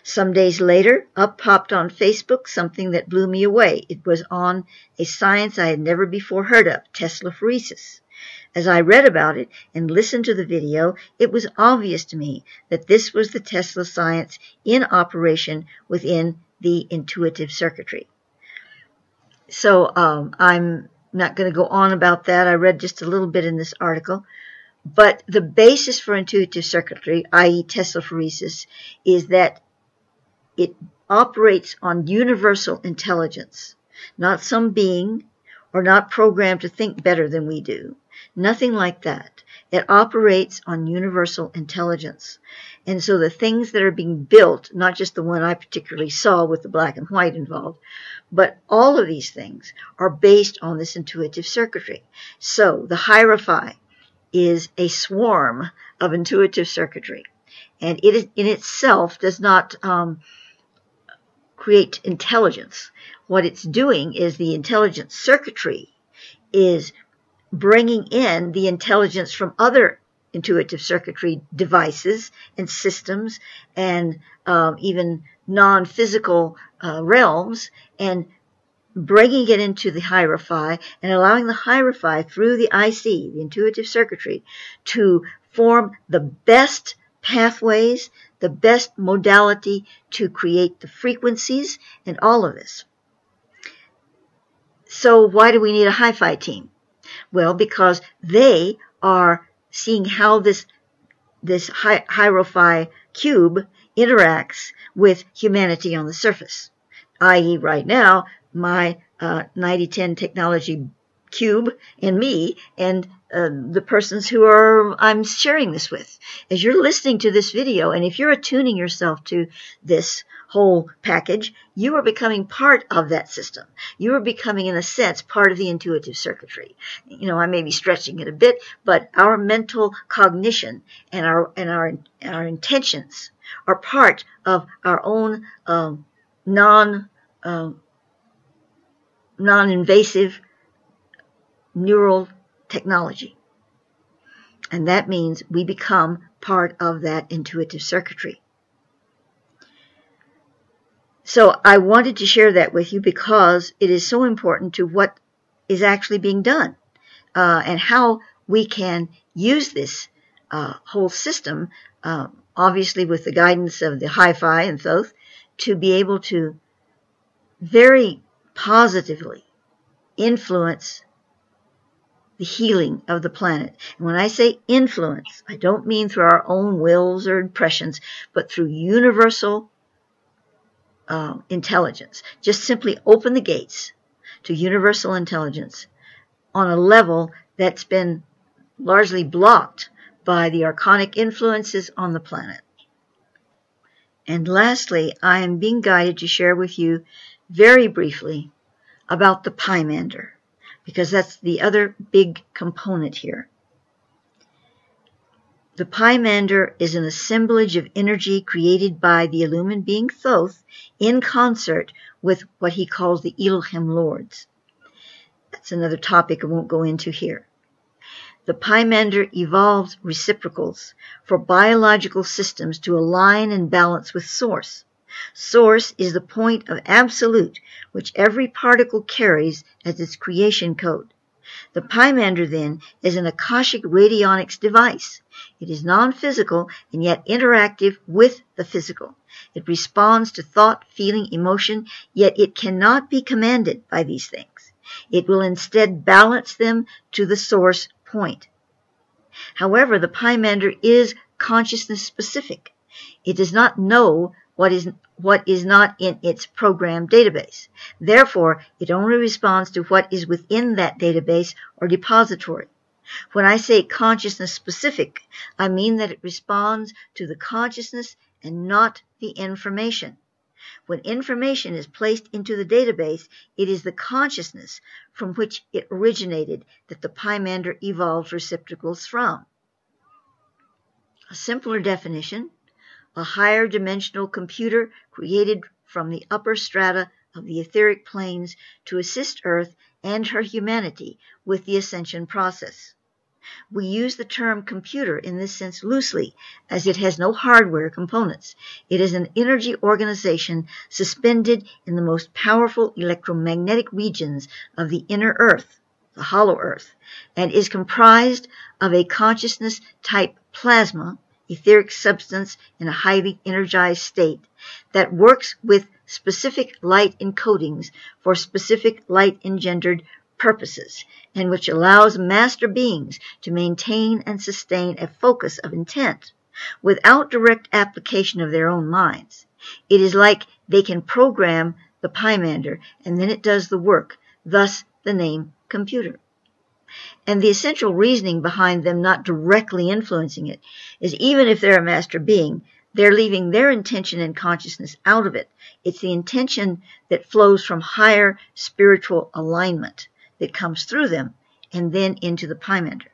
Some days later, up popped on Facebook something that blew me away. It was on a science I had never before heard of, Teslaphoresis. As I read about it and listened to the video, it was obvious to me that this was the Tesla science in operation within the intuitive circuitry. So I'm not going to go on about that. I read just a little bit in this article. But the basis for intuitive circuitry, i.e. Teslaphoresis, is that it operates on universal intelligence, not some being or not programmed to think better than we do. Nothing like that. It operates on universal intelligence. And so the things that are being built, not just the one I particularly saw with the black and white involved, but all of these things are based on this intuitive circuitry. So the hierophy is a swarm of intuitive circuitry. And it in itself does not create intelligence. What it's doing is the intelligence circuitry is bringing in the intelligence from other intuitive circuitry devices and systems and even non-physical realms, and bringing it into the hierophy and allowing the hierophy through the IC, the intuitive circuitry, to form the best pathways, the best modality to create the frequencies and all of this. So why do we need a hi-fi team? Well, because they are seeing how this hierophy cube interacts with humanity on the surface, i.e. right now, my 9010 technology cube and me and the persons who I'm sharing this with. As you're listening to this video, and if you're attuning yourself to this whole package, you are becoming part of that system. You are becoming, in a sense, part of the intuitive circuitry. You know, I may be stretching it a bit, but our mental cognition and our intentions are part of our own non-invasive neural technology. And that means we become part of that intuitive circuitry. So I wanted to share that with you because it is so important to what is actually being done and how we can use this whole system, obviously with the guidance of the hi-fi and Thoth, to be able to very positively influence the healing of the planet. And when I say influence, I don't mean through our own wills or impressions, but through universal intelligence. Just simply open the gates to universal intelligence on a level that's been largely blocked by the archonic influences on the planet. And lastly, I am being guided to share with you very briefly about the Pymander, because that's the other big component here. The Pymander is an assemblage of energy created by the illumined being Thoth in concert with what he calls the Elohim Lords. That's another topic I won't go into here. The Pymander evolves reciprocals for biological systems to align and balance with Source. Source is the point of absolute which every particle carries as its creation code. The Pymander, then, is an Akashic radionics device. It is non-physical and yet interactive with the physical. It responds to thought, feeling, emotion, yet it cannot be commanded by these things. It will instead balance them to the source point. However, the Pymander is consciousness specific. It does not know what is not in its program database. Therefore, it only responds to what is within that database or depository. When I say consciousness specific, I mean that it responds to the consciousness and not the information. When information is placed into the database, it is the consciousness from which it originated that the Pymander evolved receptacles from. A simpler definition: a higher dimensional computer created from the upper strata of the etheric planes to assist Earth and her humanity with the ascension process. We use the term computer in this sense loosely, as it has no hardware components. It is an energy organization suspended in the most powerful electromagnetic regions of the inner Earth, the hollow Earth, and is comprised of a consciousness-type plasma, etheric substance in a highly energized state, that works with specific light encodings for specific light-engendered purposes, and which allows master beings to maintain and sustain a focus of intent without direct application of their own minds. It is like they can program the Pymander and then it does the work, thus the name computer. And the essential reasoning behind them not directly influencing it is, even if they're a master being, they're leaving their intention and consciousness out of it. It's the intention that flows from higher spiritual alignment that comes through them and then into the Pymander.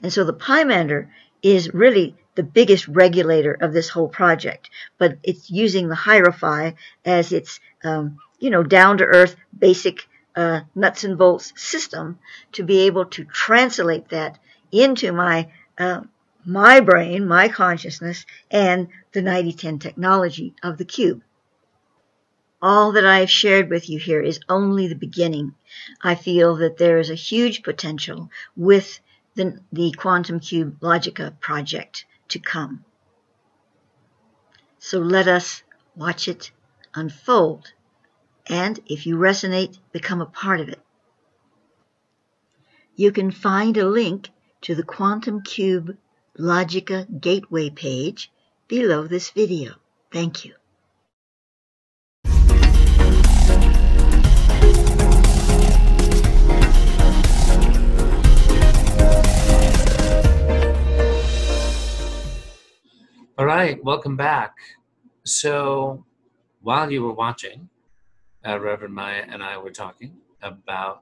And so the Pymander is really the biggest regulator of this whole project, but it's using the Hierophant as its, down-to-earth, basic nuts and bolts system to be able to translate that into my brain, my consciousness, and the 9010 technology of the cube. All that I have shared with you here is only the beginning. I feel that there is a huge potential with the Quantum Cube Logica project to come. So let us watch it unfold, and if you resonate, become a part of it. You can find a link to the Quantum Cube Logica Gateway page below this video. Thank you. All right, welcome back. So while you were watching, Reverend Maia and I were talking about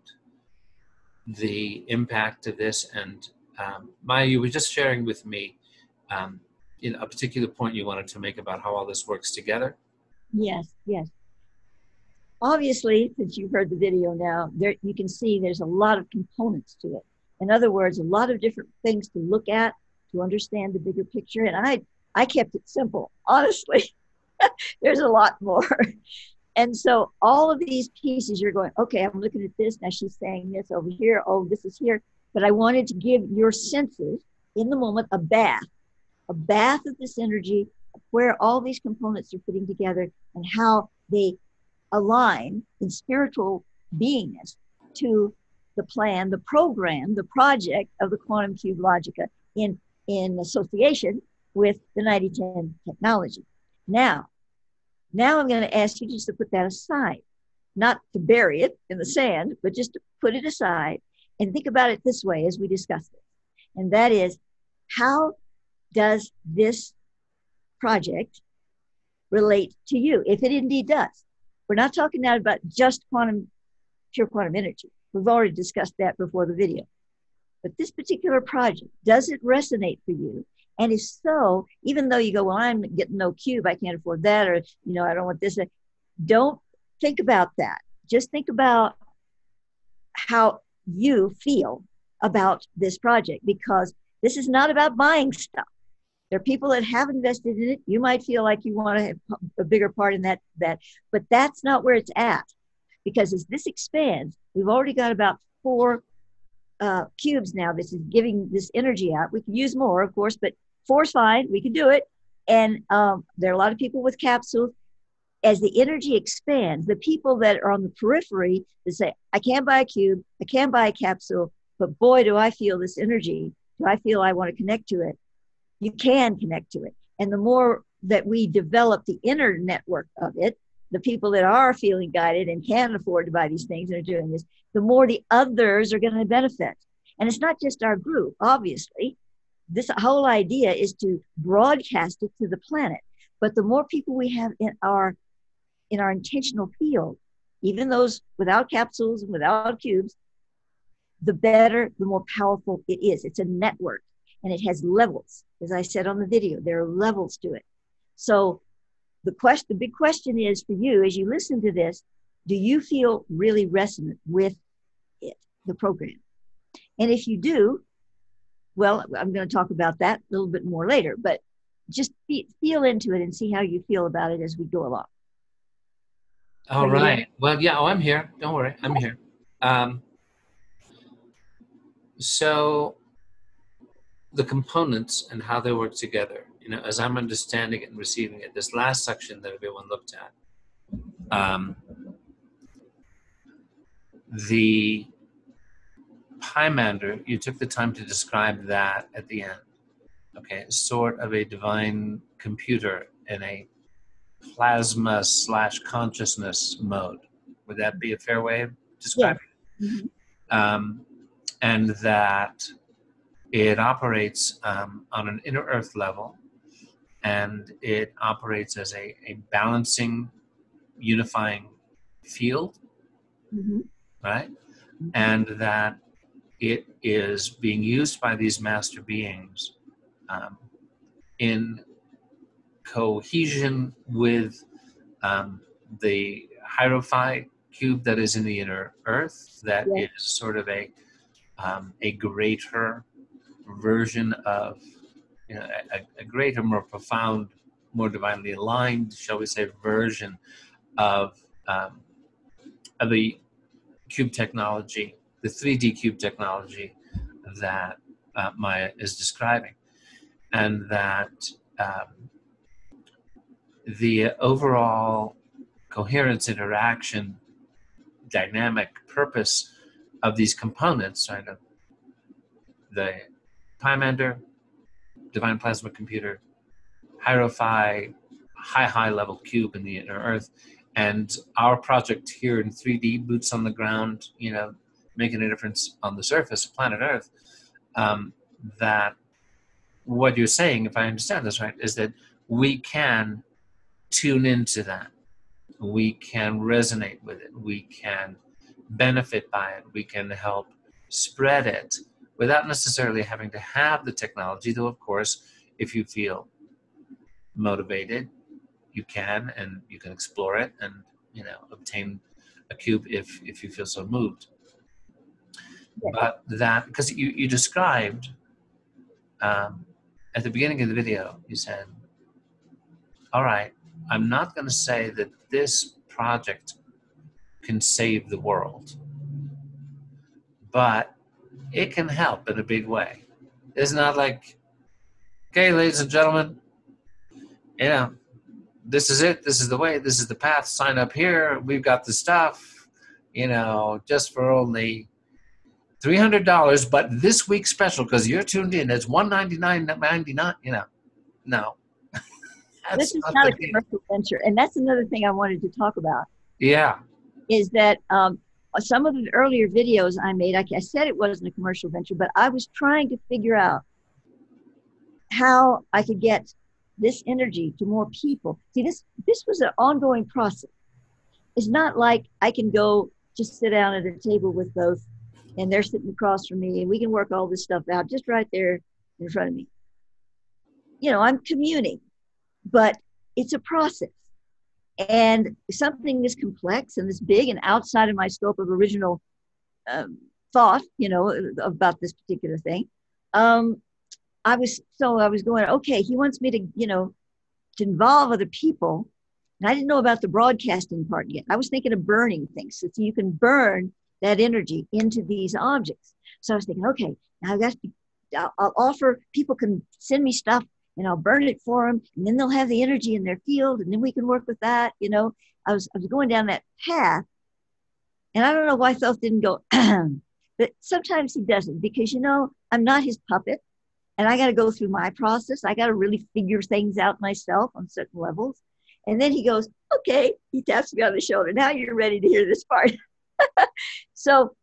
the impact of this, and Maia, you were just sharing with me a particular point you wanted to make about how all this works together. Yes. Obviously, since you've heard the video now, there you can see there's a lot of components to it. In other words, a lot of different things to look at to understand the bigger picture. And I kept it simple, honestly. There's a lot more. And so all of these pieces, you're going, okay, I'm looking at this. Now she's saying this over here. Oh, this is here. But I wanted to give your senses in the moment a bath of this energy, where all these components are fitting together and how they align in spiritual beingness to the plan, the program, the project of the Quantum Cube Logica in association with the 9010 technology. Now I'm going to ask you just to put that aside, not to bury it in the sand, but just to put it aside and think about it this way as we discuss it. And that is, how does this project relate to you, if it indeed does? We're not talking now about just pure quantum energy. We've already discussed that before the video. But this particular project, does it resonate for you? And if so, even though you go, well, I'm getting no cube, I can't afford that, or, I don't want this. Don't think about that. Just think about how you feel about this project, because this is not about buying stuff. There are people that have invested in it. You might feel like you want to have a bigger part in that, but that's not where it's at. Because as this expands, we've already got about 4 cubes now. This is giving this energy out. We can use more, of course, but 4 is fine. We can do it. And there are a lot of people with capsules. As the energy expands, the people that are on the periphery that say, I can't buy a cube, I can't buy a capsule, but boy, do I feel this energy. Do I feel I want to connect to it? You can connect to it. And the more that we develop the inner network of it, the people that are feeling guided and can afford to buy these things and are doing this, the more the others are going to benefit. And it's not just our group, obviously. This whole idea is to broadcast it to the planet. But the more people we have in our intentional field, even those without capsules and without cubes, the better, the more powerful it is. It's a network and it has levels. As I said on the video, there are levels to it. So the big question is for you as you listen to this, do you feel really resonant with it, the program? And if you do, well, I'm going to talk about that a little bit more later, but just feel into it and see how you feel about it as we go along. All right. Well, yeah, I'm here. Don't worry. I'm here. So the components and how they work together, as I'm understanding it and receiving it, this last section that everyone looked at, the Pymander, you took the time to describe that at the end. Okay, sort of a divine computer in a plasma/consciousness mode. Would that be a fair way of describing it? Mm-hmm. And that it operates on an inner earth level, and it operates as a balancing, unifying field, mm-hmm. right? Mm-hmm. And that it is being used by these master beings in cohesion with the Hierophi cube that is in the inner earth, that is sort of a greater version of, a greater, more profound, more divinely aligned, shall we say, version of the cube technology, the 3D cube technology that Maia is describing. And that the overall coherence, interaction, dynamic purpose of these components, right, of the Pymander, divine plasma computer, Hierophi, high level cube in the inner earth, and our project here in 3D, boots on the ground, making a difference on the surface of planet Earth, that what you're saying, if I understand this right, is that we can tune into that. We can resonate with it. We can benefit by it. We can help spread it without necessarily having to have the technology, though, of course, if you feel motivated, you can, and you can explore it and, obtain a cube if you feel so moved. Yeah. But that, because you described, at the beginning of the video, you said, all right, I'm not going to say that this project can save the world, but it can help in a big way. It's not like, okay, ladies and gentlemen, this is it, this is the way, this is the path, sign up here, we've got the stuff, just for only $300, but this week's special, because you're tuned in, it's $199.99, no. This is not a commercial venture, and that's another thing I wanted to talk about. Yeah. Is that some of the earlier videos I made, I said it wasn't a commercial venture, but I was trying to figure out how I could get this energy to more people. See, this was an ongoing process. It's not like I can go just sit down at a table with both, and they're sitting across from me, and we can work all this stuff out just right there in front of me. I'm communing, but it's a process. And something this complex and this big and outside of my scope of original thought, about this particular thing. I was going, okay, he wants me to involve other people. And I didn't know about the broadcasting part yet. I was thinking of burning things. So you can burn that energy into these objects. So I was thinking, okay, now I'll offer, people can send me stuff and I'll burn it for them, and then they'll have the energy in their field, and then we can work with that. You know, I was going down that path, and I don't know why Thoth didn't go, but sometimes he doesn't, because, you know, I'm not his puppet, and I got to go through my process. I got to really figure things out myself on certain levels. And then he goes, okay, he taps me on the shoulder. Now you're ready to hear this part. So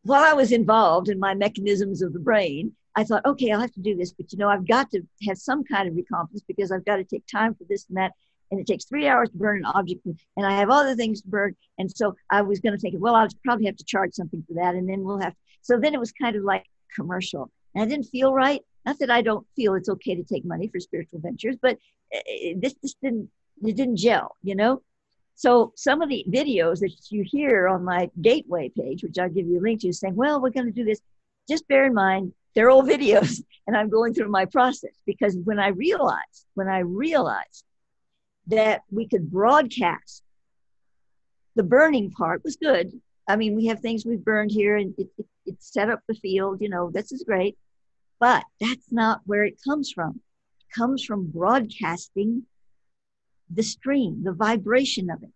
while I was involved in my mechanisms of the brain, I thought, okay, I'll have to do this, but, you know, I've got to have some kind of recompense, because I've got to take time for this and that. And it takes 3 hours to burn an object, and I have other things to burn. And so I was going to think, well, I'll probably have to charge something for that. And then we'll have, so then it was kind of like commercial, and I didn't feel right. Not that I don't feel it's okay to take money for spiritual ventures, but this didn't gel, you know? So some of the videos that you hear on my Gateway page, which I'll give you a link to, saying, well, we're going to do this, just bear in mind, they're old videos, and I'm going through my process. Because when I realized that we could broadcast, the burning part was good. I mean, we have things we've burned here, and it set up the field, you know, this is great. But that's not where it comes from. It comes from broadcasting the stream, the vibration of it.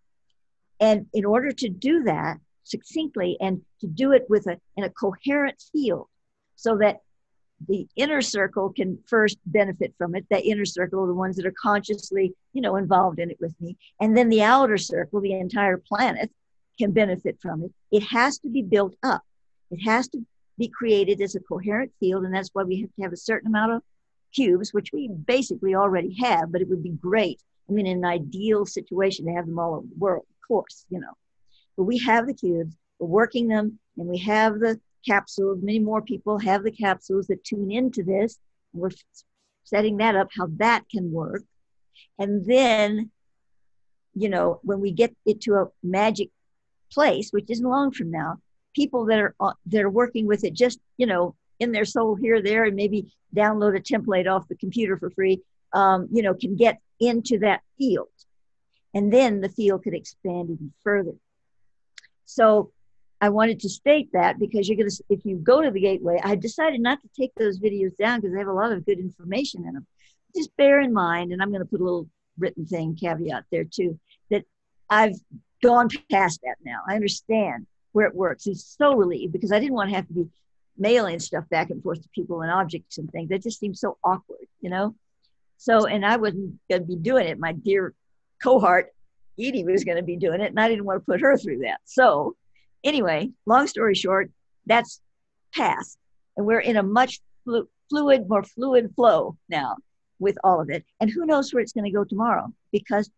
And in order to do that succinctly, and to do it in a coherent field, so that the inner circle can first benefit from it, the inner circle, the ones that are consciously, you know, involved in it with me, and then the outer circle, the entire planet, can benefit from it. It has to be built up. It has to be created as a coherent field, and that's why we have to have a certain amount of cubes, which we basically already have, but it would be great, I mean, in an ideal situation, to have them all over the world, of course, you know. But we have the cubes, we're working them, and we have the capsules. Many more people have the capsules that tune into this. We're setting that up, how that can work. And then, you know, when we get it to a magic place, which isn't long from now, people that are working with it just, you know, in their soul here, there, and maybe download a template off the computer for free, you know, can get into that field. And then the field could expand even further. So I wanted to state that, because if you go to the Gateway, I decided not to take those videos down because they have a lot of good information in them. Just bear in mind, and I'm going to put a little written thing, caveat there too, that I've gone past that now. I understand where it works. It's so relieved, because I didn't want to have to be mailing stuff back and forth to people and objects and things. That just seemed so awkward, you know? So, and I wasn't going to be doing it. My dear cohort, Edie, was going to be doing it, and I didn't want to put her through that. So anyway, long story short, that's past. And we're in a much more fluid flow now with all of it. And who knows where it's going to go tomorrow, because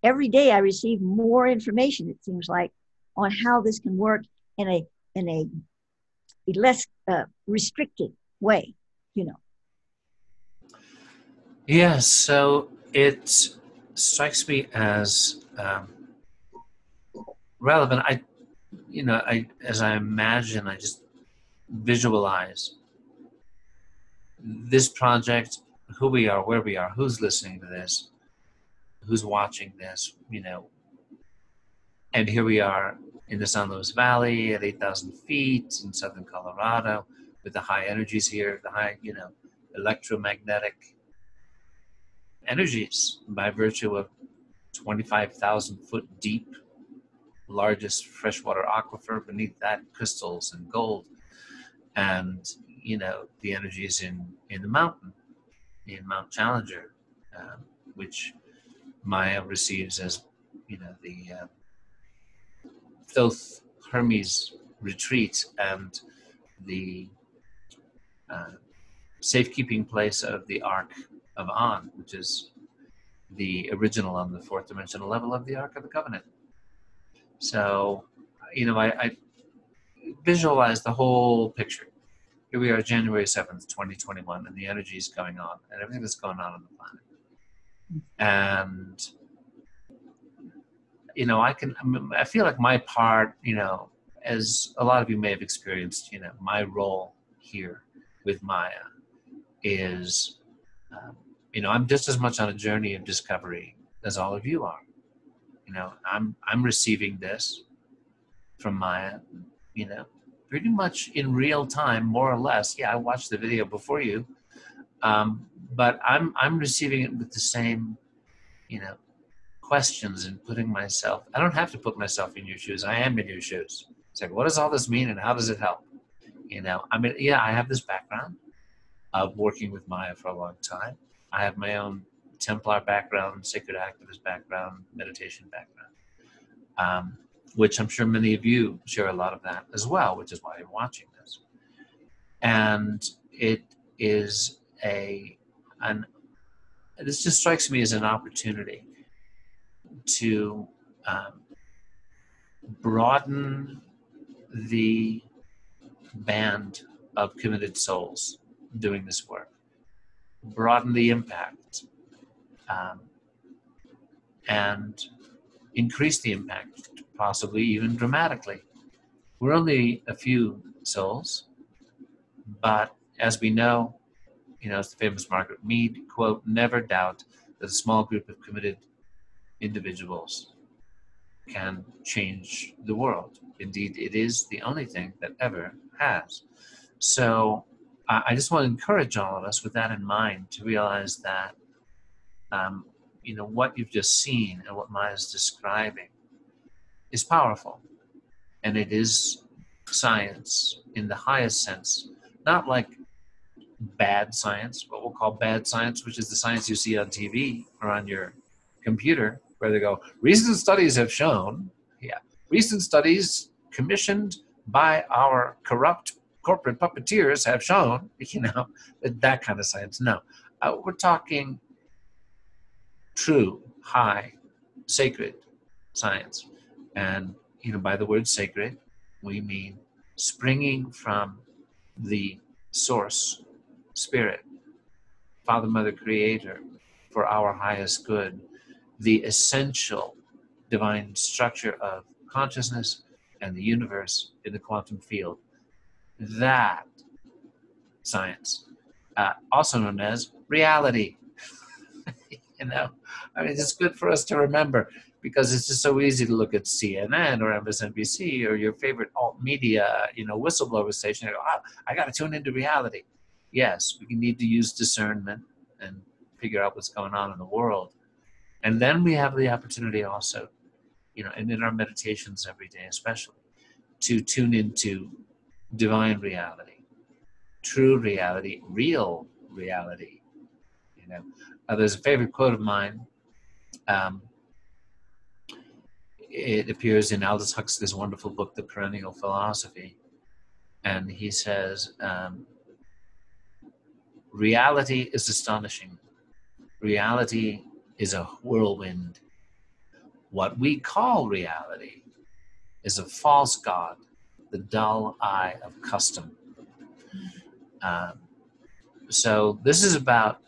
every day I receive more information, it seems like, on how this can work in a less restricted way, you know. Yes, so it strikes me as relevant. As I imagine, I just visualize this project, who we are, where we are, who's listening to this, who's watching this, you know. And here we are in the San Luis Valley at 8,000 feet in southern Colorado, with the high energies here, the high, you know, electromagnetic energies, by virtue of 25,000 foot deep, largest freshwater aquifer. Beneath that, crystals and gold, and, you know, the energies in the mountain, in Mount Challenger, which Maia receives as, you know, the Thoth Hermes retreat, and the safekeeping place of the Ark of On, which is the original on the fourth dimensional level of the Ark of the Covenant. So, you know, I visualize the whole picture. Here we are, January 7th, 2021, and the energy is going on, and everything that's going on the planet. And, you know, I feel like my part, you know, as a lot of you may have experienced, you know, my role here with Maia is, you know, I'm just as much on a journey of discovery as all of you are. You know, I'm receiving this from Maia, you know, pretty much in real time, more or less. Yeah, I watched the video before you, but I'm receiving it with the same, you know, questions and putting myself. I don't have to put myself in your shoes. I am in your shoes. It's like, what does all this mean, and how does it help? You know, I mean, yeah, I have this background of working with Maia for a long time. I have my own Templar background, sacred activist background, meditation background, which I'm sure many of you share a lot of that as well, which is why you're watching this. And it is this just strikes me as an opportunity to broaden the band of committed souls doing this work, broaden the impact, and increase the impact, possibly even dramatically. We're only a few souls, but as we know, you know, it's the famous Margaret Mead quote, never doubt that a small group of committed individuals can change the world. Indeed, it is the only thing that ever has. So I just want to encourage all of us with that in mind to realize that, you know, what you've just seen and what Maia's describing is powerful. And it is science in the highest sense, not like bad science, what we'll call bad science, which is the science you see on TV or on your computer, where they go, recent studies have shown, recent studies commissioned by our corrupt corporate puppeteers have shown, you know, that kind of science. No, we're talking true, high, sacred science. And, you know, by the word sacred, we mean springing from the source, spirit, Father, Mother, Creator, for our highest good, the essential divine structure of consciousness and the universe in the quantum field. That science, also known as reality. You know, I mean, it's good for us to remember, because it's just so easy to look at CNN or MSNBC or your favorite alt media, you know, whistleblower station and go, oh, I got to tune into reality. Yes, we need to use discernment and figure out what's going on in the world. And then we have the opportunity also, you know, and in our meditations every day especially, to tune into divine reality, true reality, real reality. You know, there's a favorite quote of mine. It appears in Aldous Huxley's wonderful book, The Perennial Philosophy. And he says, reality is astonishing. Reality is a whirlwind. What we call reality is a false god, the dull eye of custom. So this is about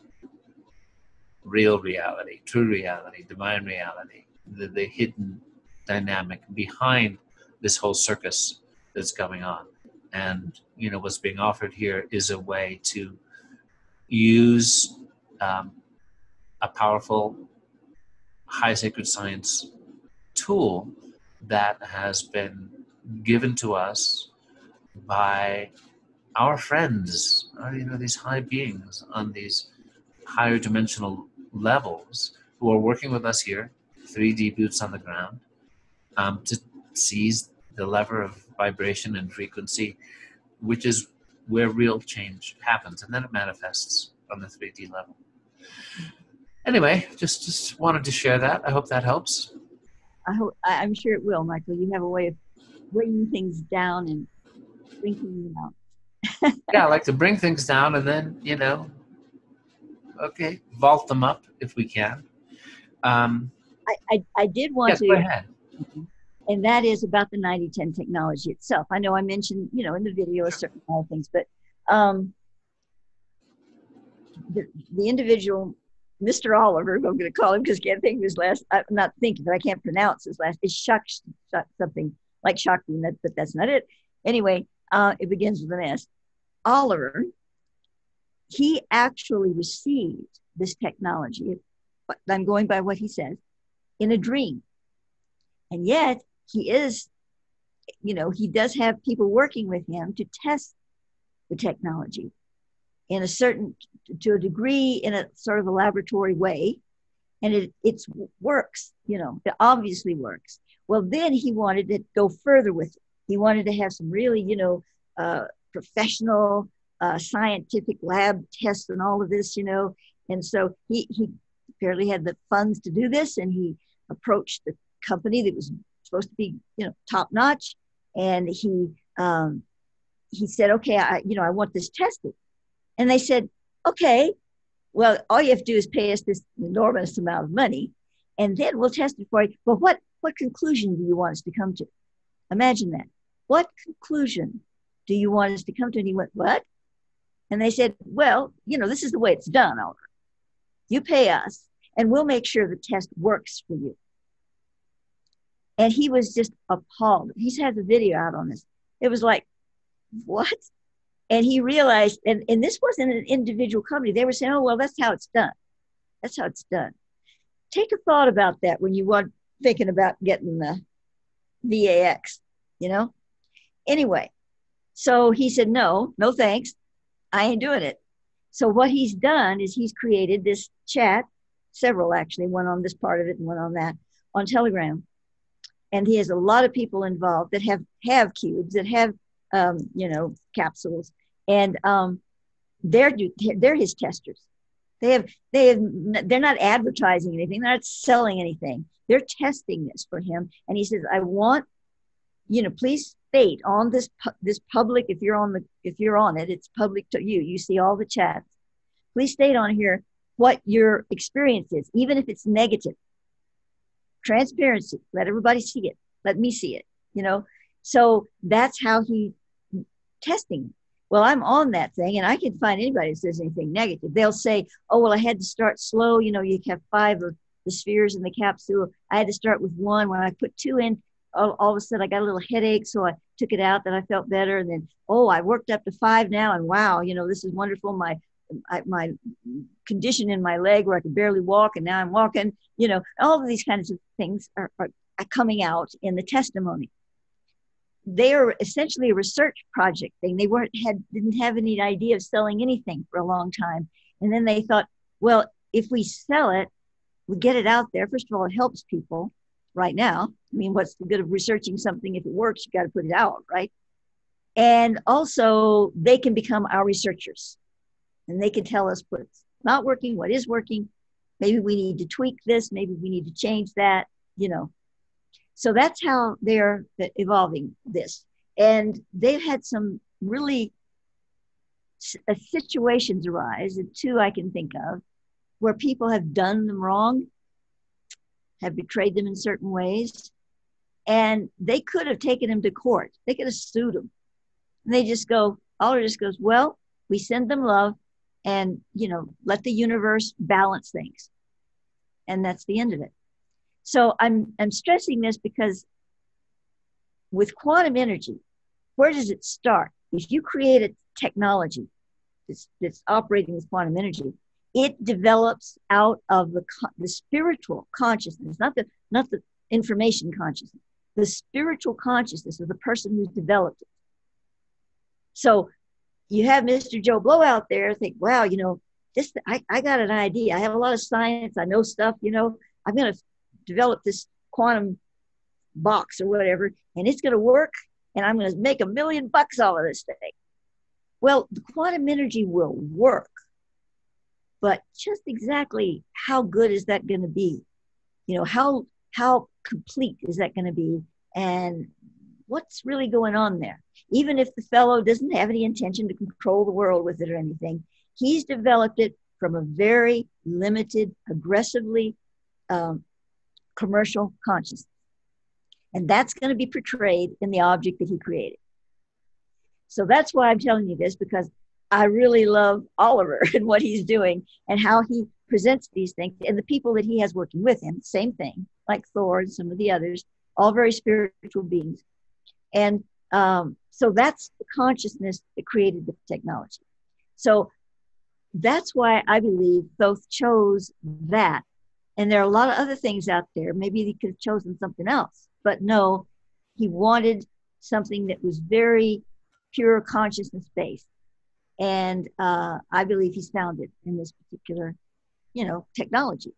real reality, true reality, divine reality, the hidden dynamic behind this whole circus that's going on. And, you know, what's being offered here is a way to use a powerful high sacred science tool that has been given to us by our friends, you know, these high beings on these higher dimensional levels who are working with us here, 3D boots on the ground, to seize the lever of vibration and frequency, which is where real change happens, and then it manifests on the 3D level. Anyway, just wanted to share that. I hope that helps. I'm sure it will, Michael. You have a way of bringing things down and bringing them out. Yeah, I like to bring things down and then, you know, okay, vault them up if we can. I did want to. Go ahead. And that is about the 90-10 technology itself. I know I mentioned, you know, in the video a certain amount of things, but the individual, Mr. Oliver, I'm going to call him because I can't think of his last, I'm not thinking, but I can't pronounce his last, it's something like Shakti, but that's not it. Anyway, it begins with an S. Oliver, he actually received this technology, I'm going by what he says, in a dream. And yet he is, you know, he does have people working with him to test the technology. in a certain, to a degree, in a sort of a laboratory way, and it works, you know, it obviously works. Well, then he wanted to go further with it. He wanted to have some really, you know, professional scientific lab tests and all of this, you know. And so he apparently had the funds to do this, and he approached the company that was supposed to be, you know, top notch, and he said, okay, I want this tested. And they said, okay, well, all you have to do is pay us this enormous amount of money, and then we'll test it for you. But what conclusion do you want us to come to? Imagine that. What conclusion do you want us to come to? And he went, what? And they said, well, you know, this is the way it's done, Oliver. You pay us, and we'll make sure the test works for you. And he was just appalled. He's had the video out on this. It was like, what? And he realized, and this wasn't an individual company. They were saying, oh, well, that's how it's done. That's how it's done. Take a thought about that when you want thinking about getting the VAX, you know? Anyway, so he said, no thanks. I ain't doing it. So what he's done is he's created this chat, several actually, one on this part of it and one on that, on Telegram. And he has a lot of people involved that have cubes, that have, you know, capsules. And they're his testers. They're not advertising anything. They're not selling anything. They're testing this for him. And he says, I want, you know, please state on this public, if you're on it, it's public to you. You see all the chats. Please state on here what your experience is, even if it's negative. Transparency. Let everybody see it. Let me see it. You know. So that's how he testing. Well, I'm on that thing, and I can find anybody who says anything negative. They'll say, oh, well, I had to start slow. You know, you have 5 of the spheres in the capsule. I had to start with 1. When I put 2 in, all of a sudden I got a little headache, so I took it out, then I felt better. And then, oh, I worked up to 5 now, and wow, you know, this is wonderful. My condition in my leg where I could barely walk, and now I'm walking, you know, all of these kinds of things are coming out in the testimony. They are essentially a research project thing. They didn't have any idea of selling anything for a long time. And then they thought, well, if we sell it, we get it out there. First of all, it helps people right now. I mean, what's the good of researching something? If it works, you got to put it out, right? And also they can become our researchers, and they can tell us what's not working, what is working. Maybe we need to tweak this. Maybe we need to change that, you know. So that's how they're evolving this. And they've had some really situations arise, and 2 I can think of, where people have done them wrong, have betrayed them in certain ways, and they could have taken them to court. They could have sued them. And they just go, Oliver just goes, well, we send them love, and, you know, let the universe balance things. And that's the end of it. So I'm stressing this because with quantum energy, where does it start? If you create a technology that's operating with quantum energy, it develops out of the spiritual consciousness, not the information consciousness, the spiritual consciousness of the person who's developed it. So you have Mr. Joe Blow out there think, wow, you know, this, I got an idea. I have a lot of science. I know stuff, you know, I'm going to develop this quantum box or whatever, and it's going to work, and I'm going to make $1 million off of this thing. Well, the quantum energy will work, but just exactly how good is that going to be? You know, how complete is that going to be? And what's really going on there? Even if the fellow doesn't have any intention to control the world with it or anything, he's developed it from a very limited, aggressively commercial consciousness. And that's going to be portrayed in the object that he created. So that's why I'm telling you this, because I really love Oliver and what he's doing and how he presents these things, and the people that he has working with him, same thing, like Thor and some of the others, all very spiritual beings. And so that's the consciousness that created the technology. So that's why I believe Thoth chose that. And there are a lot of other things out there. Maybe he could have chosen something else, but no, he wanted something that was very pure consciousness based. And I believe he's found it in this particular, technology.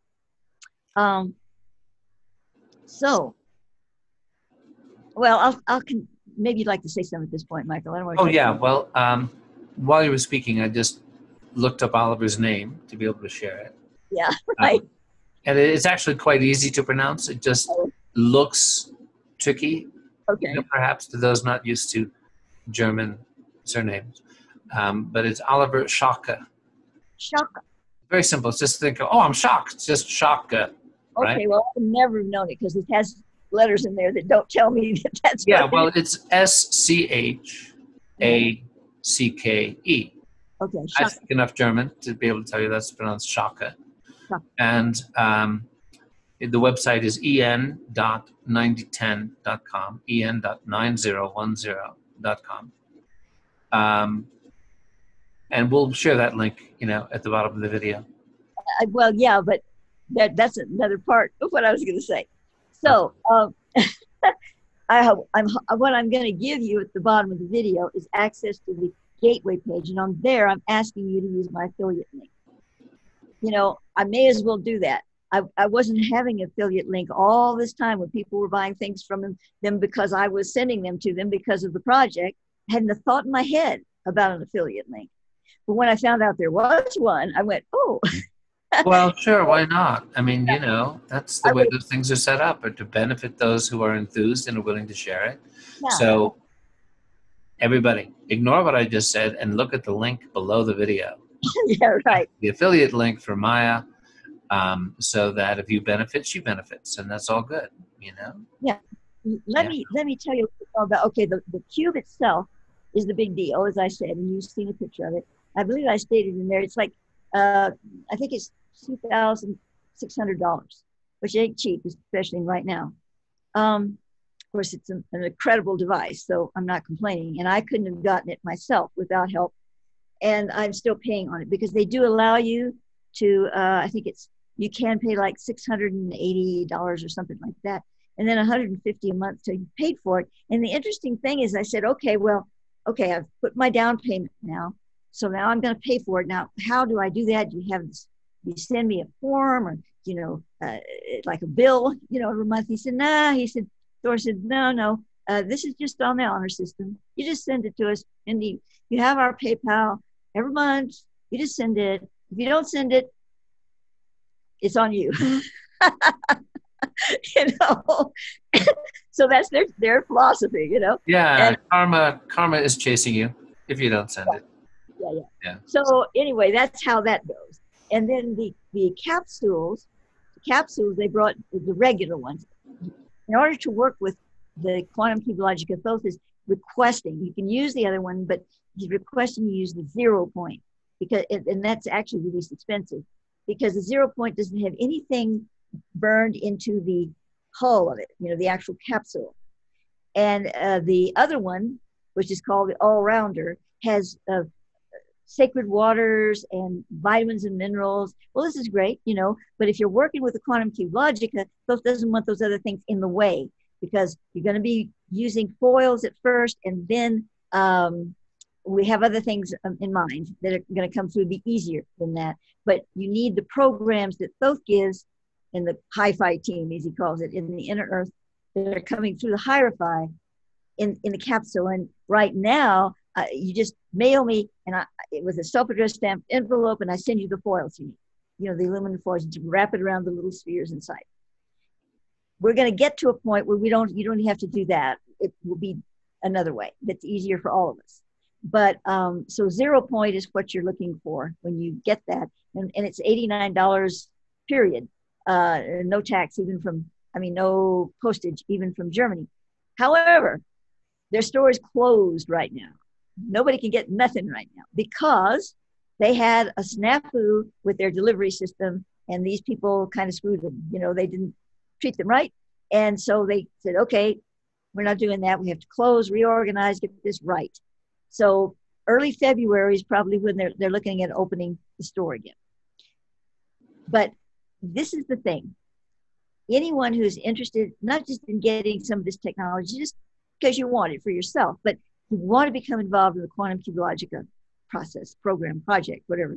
So, well, maybe you'd like to say something at this point, Michael. I don't want to. Oh yeah. Well, while you were speaking, I just looked up Oliver's name to be able to share it. Yeah, right. And it's actually quite easy to pronounce. It just looks tricky, Okay. Perhaps to those not used to German surnames. But it's Oliver Schocke. Schocke. Very simple. It's just think, oh, I'm shocked. It's just Schocke. Right? Okay, well, I've never known it because it has letters in there that don't tell me that that's yeah, well, it's Schacke. Okay, I speak enough German to be able to tell you that's pronounced Schocke. And the website is en.9010.com, en.9010.com. And we'll share that link, at the bottom of the video. Well, yeah, but that's another part of what I was going to say. So, what I'm going to give you at the bottom of the video is access to the gateway page, and on there, I'm asking you to use my affiliate link. I may as well do that. I wasn't having an affiliate link all this time when people were buying things from them because I was sending them to them because of the project. I hadn't a thought in my head about an affiliate link. But when I found out there was one, I went, oh. Well, sure, why not? I mean, that's the way those things are set up, are to benefit those who are enthused and are willing to share it. Yeah. So everybody, ignore what I just said and look at the link below the video. Yeah, right. The affiliate link for Maia, so that if you benefit, she benefits, and that's all good, Yeah. Let me tell you about, the cube itself is the big deal, as I said, and you've seen a picture of it. I believe I stated in there, it's like, I think it's $2,600, which ain't cheap, especially right now. Of course, it's an incredible device, so I'm not complaining, and I couldn't have gotten it myself without help. And I'm still paying on it because they do allow you to, I think you can pay like $680 or something like that. And then $150 a month till you paid for it. And the interesting thing is I said, okay, I've put my down payment now. So now I'm going to pay for it. Now, how do I do that? Do you send me a form or, like a bill, every month? He said, nah. Thor said, no. This is just on the honor system. You just send it to us. And you have our PayPal every month. You just send it. If you don't send it, it's on you. So that's their philosophy, Yeah, and karma is chasing you if you don't send it. Yeah. So anyway, that's how that goes. And then the capsules they brought the regular ones. In order to work with the quantum cube logic of Thoth is requesting. You can use the other one, but he's requesting you use the 0 point and that's actually the least expensive because the 0 point doesn't have anything burned into the hull of it, the actual capsule. And the other one, which is called the all-rounder, has sacred waters and vitamins and minerals. Well, this is great, but if you're working with the quantum cube logica, Thoth doesn't want those other things in the way because you're going to be using foils at first, and then we have other things in mind that are going to come through, be easier than that. But you need the programs that Thoth gives in the hi-fi team, as he calls it, in the inner earth, that are coming through the hierophant in the capsule. And right now, you just mail me, and it was a self-addressed stamped envelope, and I send you the foils you need. The aluminum foils, you wrap it around the little spheres inside. We're going to get to a point where you don't have to do that. It will be another way that's easier for all of us. But so 0 point is what you're looking for when you get that, and it's $89 period. No tax, no postage, even from Germany. However, their store is closed right now. Nobody can get nothing right now because they had a snafu with their delivery system, and these people kind of screwed them. They didn't treat them right. And so they said, okay, we're not doing that. We have to close, reorganize, get this right. So early February is probably when they're looking at opening the store again. But this is the thing. Anyone who's interested, not just in getting some of this technology, just because you want it for yourself, but you want to become involved in the quantum cube logica process, program, project, whatever.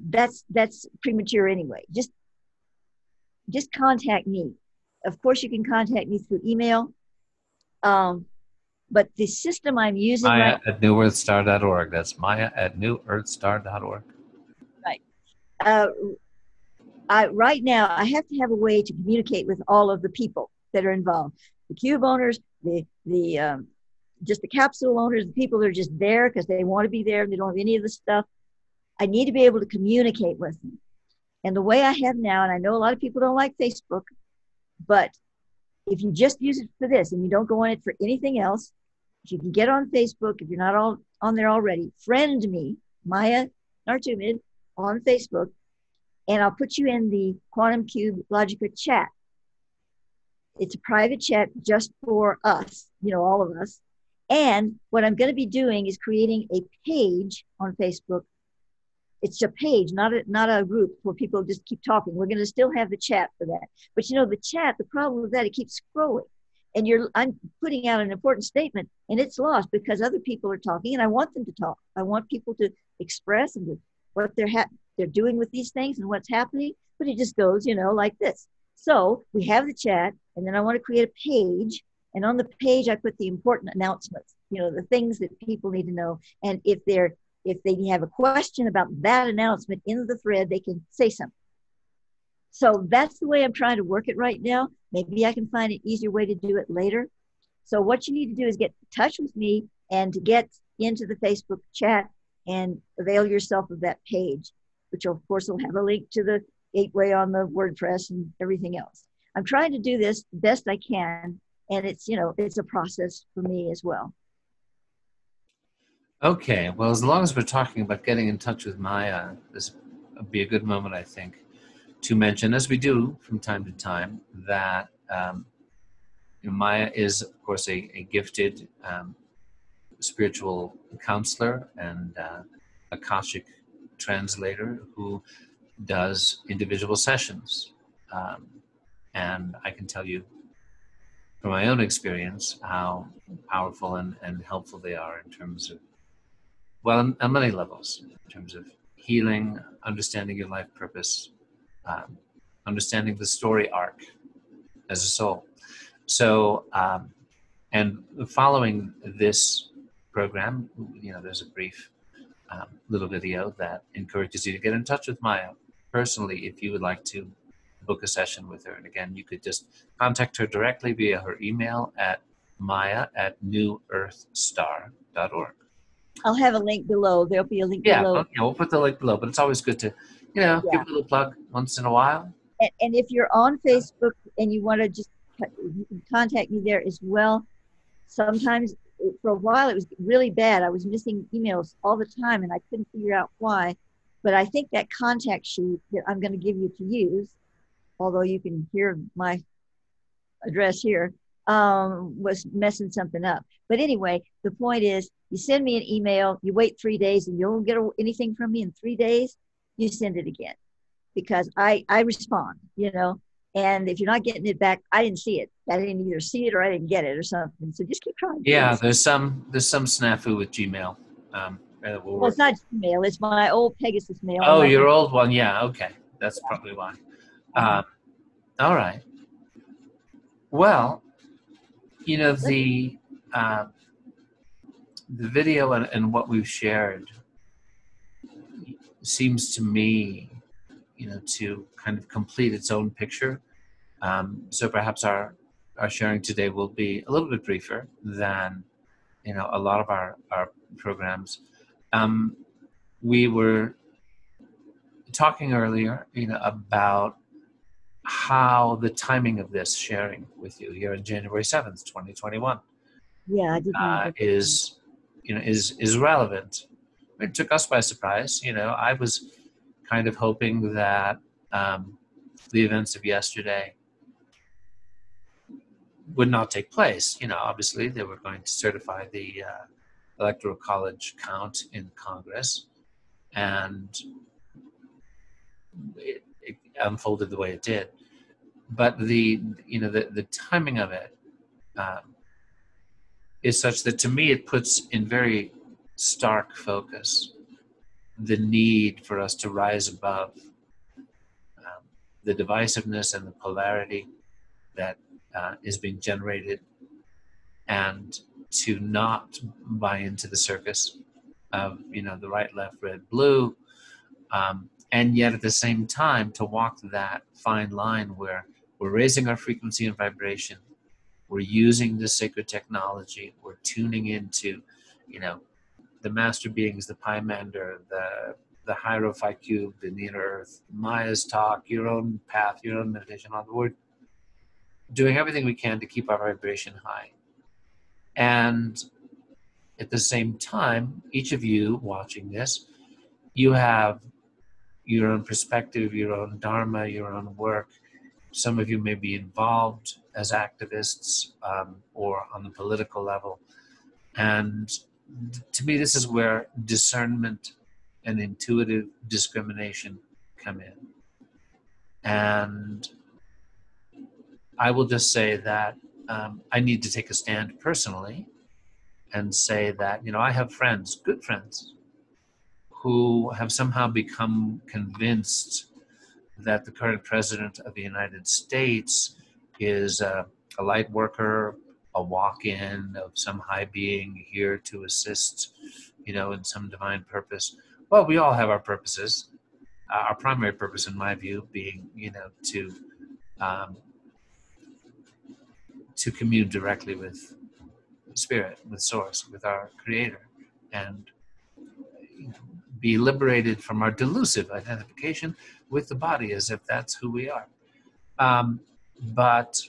That's premature anyway. Just contact me. Of course, you can contact me through email. But the system I'm using Maia at newearthstar.org. That's Maia at newearthstar.org. Right. Right now, I have to have a way to communicate with all of the people that are involved. The cube owners, just the capsule owners, the people that are just there because they want to be there and they don't have any of the stuff. I need to be able to communicate with them. And the way I have now, and I know a lot of people don't like Facebook, but if you just use it for this and you don't go on it for anything else, if you can get on Facebook, if you're not all on there already, friend me, Maia Nartoomid, on Facebook, and I'll put you in the Quantum Cube Logica chat. It's a private chat just for us, all of us. And what I'm going to be doing is creating a page on Facebook. It's a page, not a group where people just keep talking. We're going to still have the chat for that. But the chat, the problem with that, it keeps scrolling. And I'm putting out an important statement and it's lost because other people are talking and I want them to talk. I want people to express and what they're doing with these things and what's happening. But it just goes, like this. So we have the chat and then I want to create a page. And on the page, I put the important announcements, the things that people need to know. And if they have a question about that announcement in the thread, they can say something. So that's the way I'm trying to work it right now. Maybe I can find an easier way to do it later. So what you need to do is get in touch with me and to get into the Facebook chat and avail yourself of that page, which of course will have a link to the gateway on the WordPress and everything else. I'm trying to do this the best I can. And it's a process for me as well. Okay, well, as long as we're talking about getting in touch with Maia, this would be a good moment, I think, to mention, as we do from time to time, that Maia is, of course, a gifted spiritual counselor and Akashic translator who does individual sessions. And I can tell you from my own experience how powerful and helpful they are in terms of, well, on many levels, in terms of healing, understanding your life purpose, understanding the story arc as a soul. So, and following this program, there's a brief little video that encourages you to get in touch with Maia personally if you would like to book a session with her. And again, you could just contact her directly via her email at maia@newearthstar.org. I'll have a link below. There'll be a link below. Yeah, we'll put the link below, but it's always good to, give a little plug once in a while. And if you're on Facebook and you want to you can contact me there as well. Sometimes, for a while, it was really bad. I was missing emails all the time and I couldn't figure out why. But I think that contact sheet that I'm going to give you to use, although you can hear my address here, was messing something up. But anyway, the point is, you send me an email, you wait 3 days and you don't get anything from me in 3 days, you send it again. Because I respond, and if you're not getting it back, I didn't see it. I didn't either see it or I didn't get it or something. So just keep trying. Yeah, there's some snafu with Gmail. Well, it's not Gmail. It's my old Pegasus mail. Oh, your old one. Yeah, okay. That's probably why. All right. Well, the video and what we've shared seems to me, to kind of complete its own picture. So perhaps our sharing today will be a little bit briefer than, a lot of our programs. We were talking earlier, about how the timing of this sharing with you here on January 7th, 2021, is relevant. It took us by surprise. I was kind of hoping that the events of yesterday would not take place. Obviously they were going to certify the Electoral College count in Congress, and it unfolded the way it did. But the timing of it is such that, to me, it puts in very stark focus, the need for us to rise above the divisiveness and the polarity that is being generated, and to not buy into the circus of, the right, left, red, blue, and yet at the same time to walk that fine line where we're raising our frequency and vibration, we're using the sacred technology, we're tuning into, the master beings, the Pymander, the Hierophant cube, the inner earth, Maya's talk, your own path, your own meditation on the word, doing everything we can to keep our vibration high. And at the same time, each of you watching this, you have your own perspective, your own dharma, your own work. Some of you may be involved as activists or on the political level. And to me, this is where discernment and intuitive discrimination come in. And I will just say that I need to take a stand personally and say that, I have friends, good friends, who have somehow become convinced that the current president of the United States is a light worker, a walk-in of some high being here to assist, in some divine purpose. Well, we all have our purposes. Our primary purpose, in my view, being, to commune directly with Spirit, with Source, with our Creator, and be liberated from our delusive identification with the body as if that's who we are. But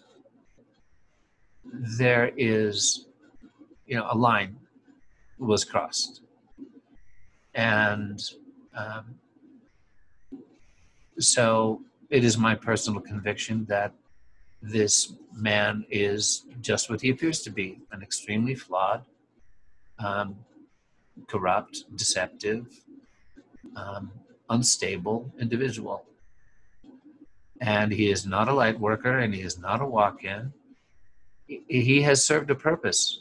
there is, a line was crossed. And so it is my personal conviction that this man is just what he appears to be, an extremely flawed, corrupt, deceptive, unstable individual. And he is not a light worker, and he is not a walk-in. He has served a purpose,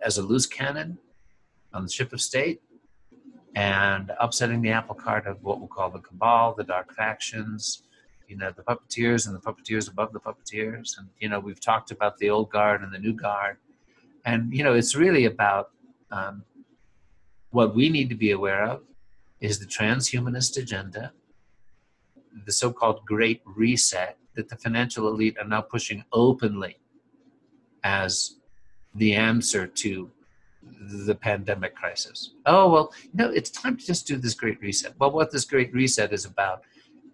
as a loose cannon on the ship of state, and upsetting the apple cart of what we'll call the cabal, the dark factions, the puppeteers and the puppeteers above the puppeteers. And, we've talked about the old guard and the new guard. And, it's really about what we need to be aware of is the transhumanist agenda, the so-called Great Reset that the financial elite are now pushing openly as the answer to the pandemic crisis. Oh, well, it's time to just do this Great Reset. Well, what this Great Reset is about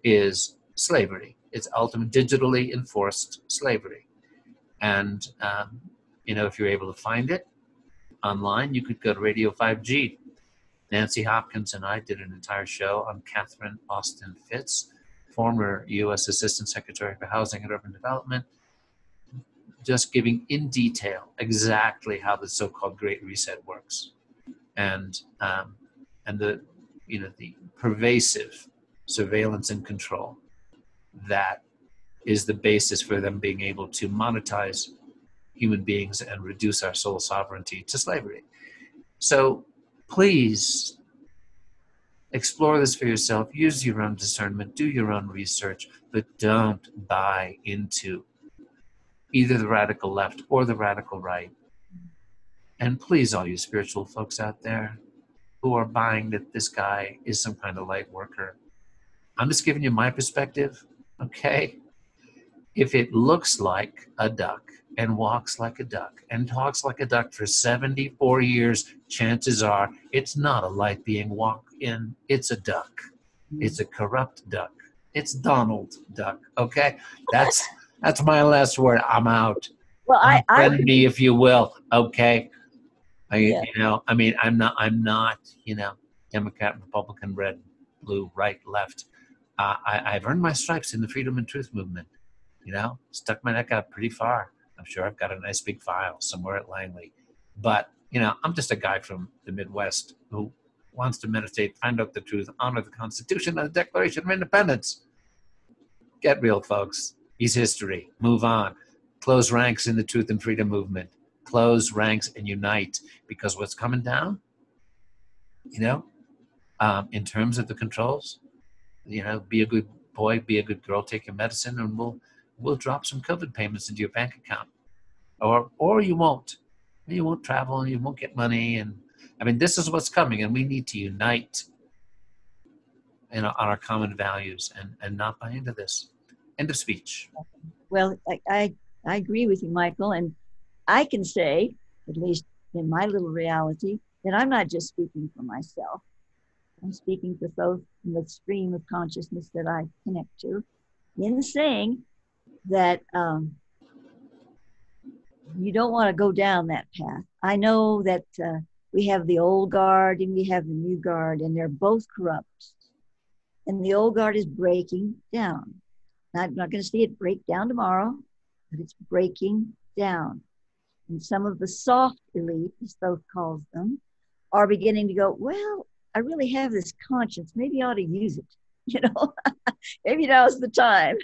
is slavery. It's ultimate digitally enforced slavery. And, if you're able to find it online, you could go to Radio 5G. Nancy Hopkins and I did an entire show on Catherine Austin Fitz, former U.S. Assistant Secretary for Housing and Urban Development, just giving in detail exactly how the so-called Great Reset works, and the the pervasive surveillance and control that is the basis for them being able to monetize human beings and reduce our soul sovereignty to slavery. So please explore this for yourself, use your own discernment, do your own research, but don't buy into either the radical left or the radical right. And please, all you spiritual folks out there who are buying that this guy is some kind of light worker, I'm just giving you my perspective, okay? If it looks like a duck and walks like a duck and talks like a duck for 74 years, chances are it's not a light being walked in, it's a duck. It's a corrupt duck. It's Donald Duck, okay? That's my last word. I'm out. Well, Unfriend me, if you will, okay? Yeah. I'm not, Democrat, Republican, red, blue, right, left. I've earned my stripes in the freedom and truth movement, stuck my neck out pretty far. I'm sure I've got a nice big file somewhere at Langley. But, I'm just a guy from the Midwest who wants to meditate, find out the truth, honor the Constitution and the Declaration of Independence. Get real, folks. He's history. Move on. Close ranks in the truth and freedom movement. Close ranks and unite, because what's coming down you know, in terms of the controls, you know, be a good boy, be a good girl, take your medicine, and we'll drop some COVID payments into your bank account, or you won't. You won't travel, and you won't get money, and I mean, this is what's coming, and we need to unite, you know, on our common values and not buy into this. End of speech. Well, I agree with you, Michael, and I can say, at least in my little reality, that I'm not just speaking for myself. I'm speaking for those in the stream of consciousness that I connect to, in saying that you don't want to go down that path. I know that we have the old guard and we have the new guard, and they're both corrupt. And the old guard is breaking down. I'm not going to see it break down tomorrow, but it's breaking down. And some of the soft elite, as Thoth calls them, are beginning to go, well, I really have this conscience. Maybe I ought to use it. You know, maybe now's the time.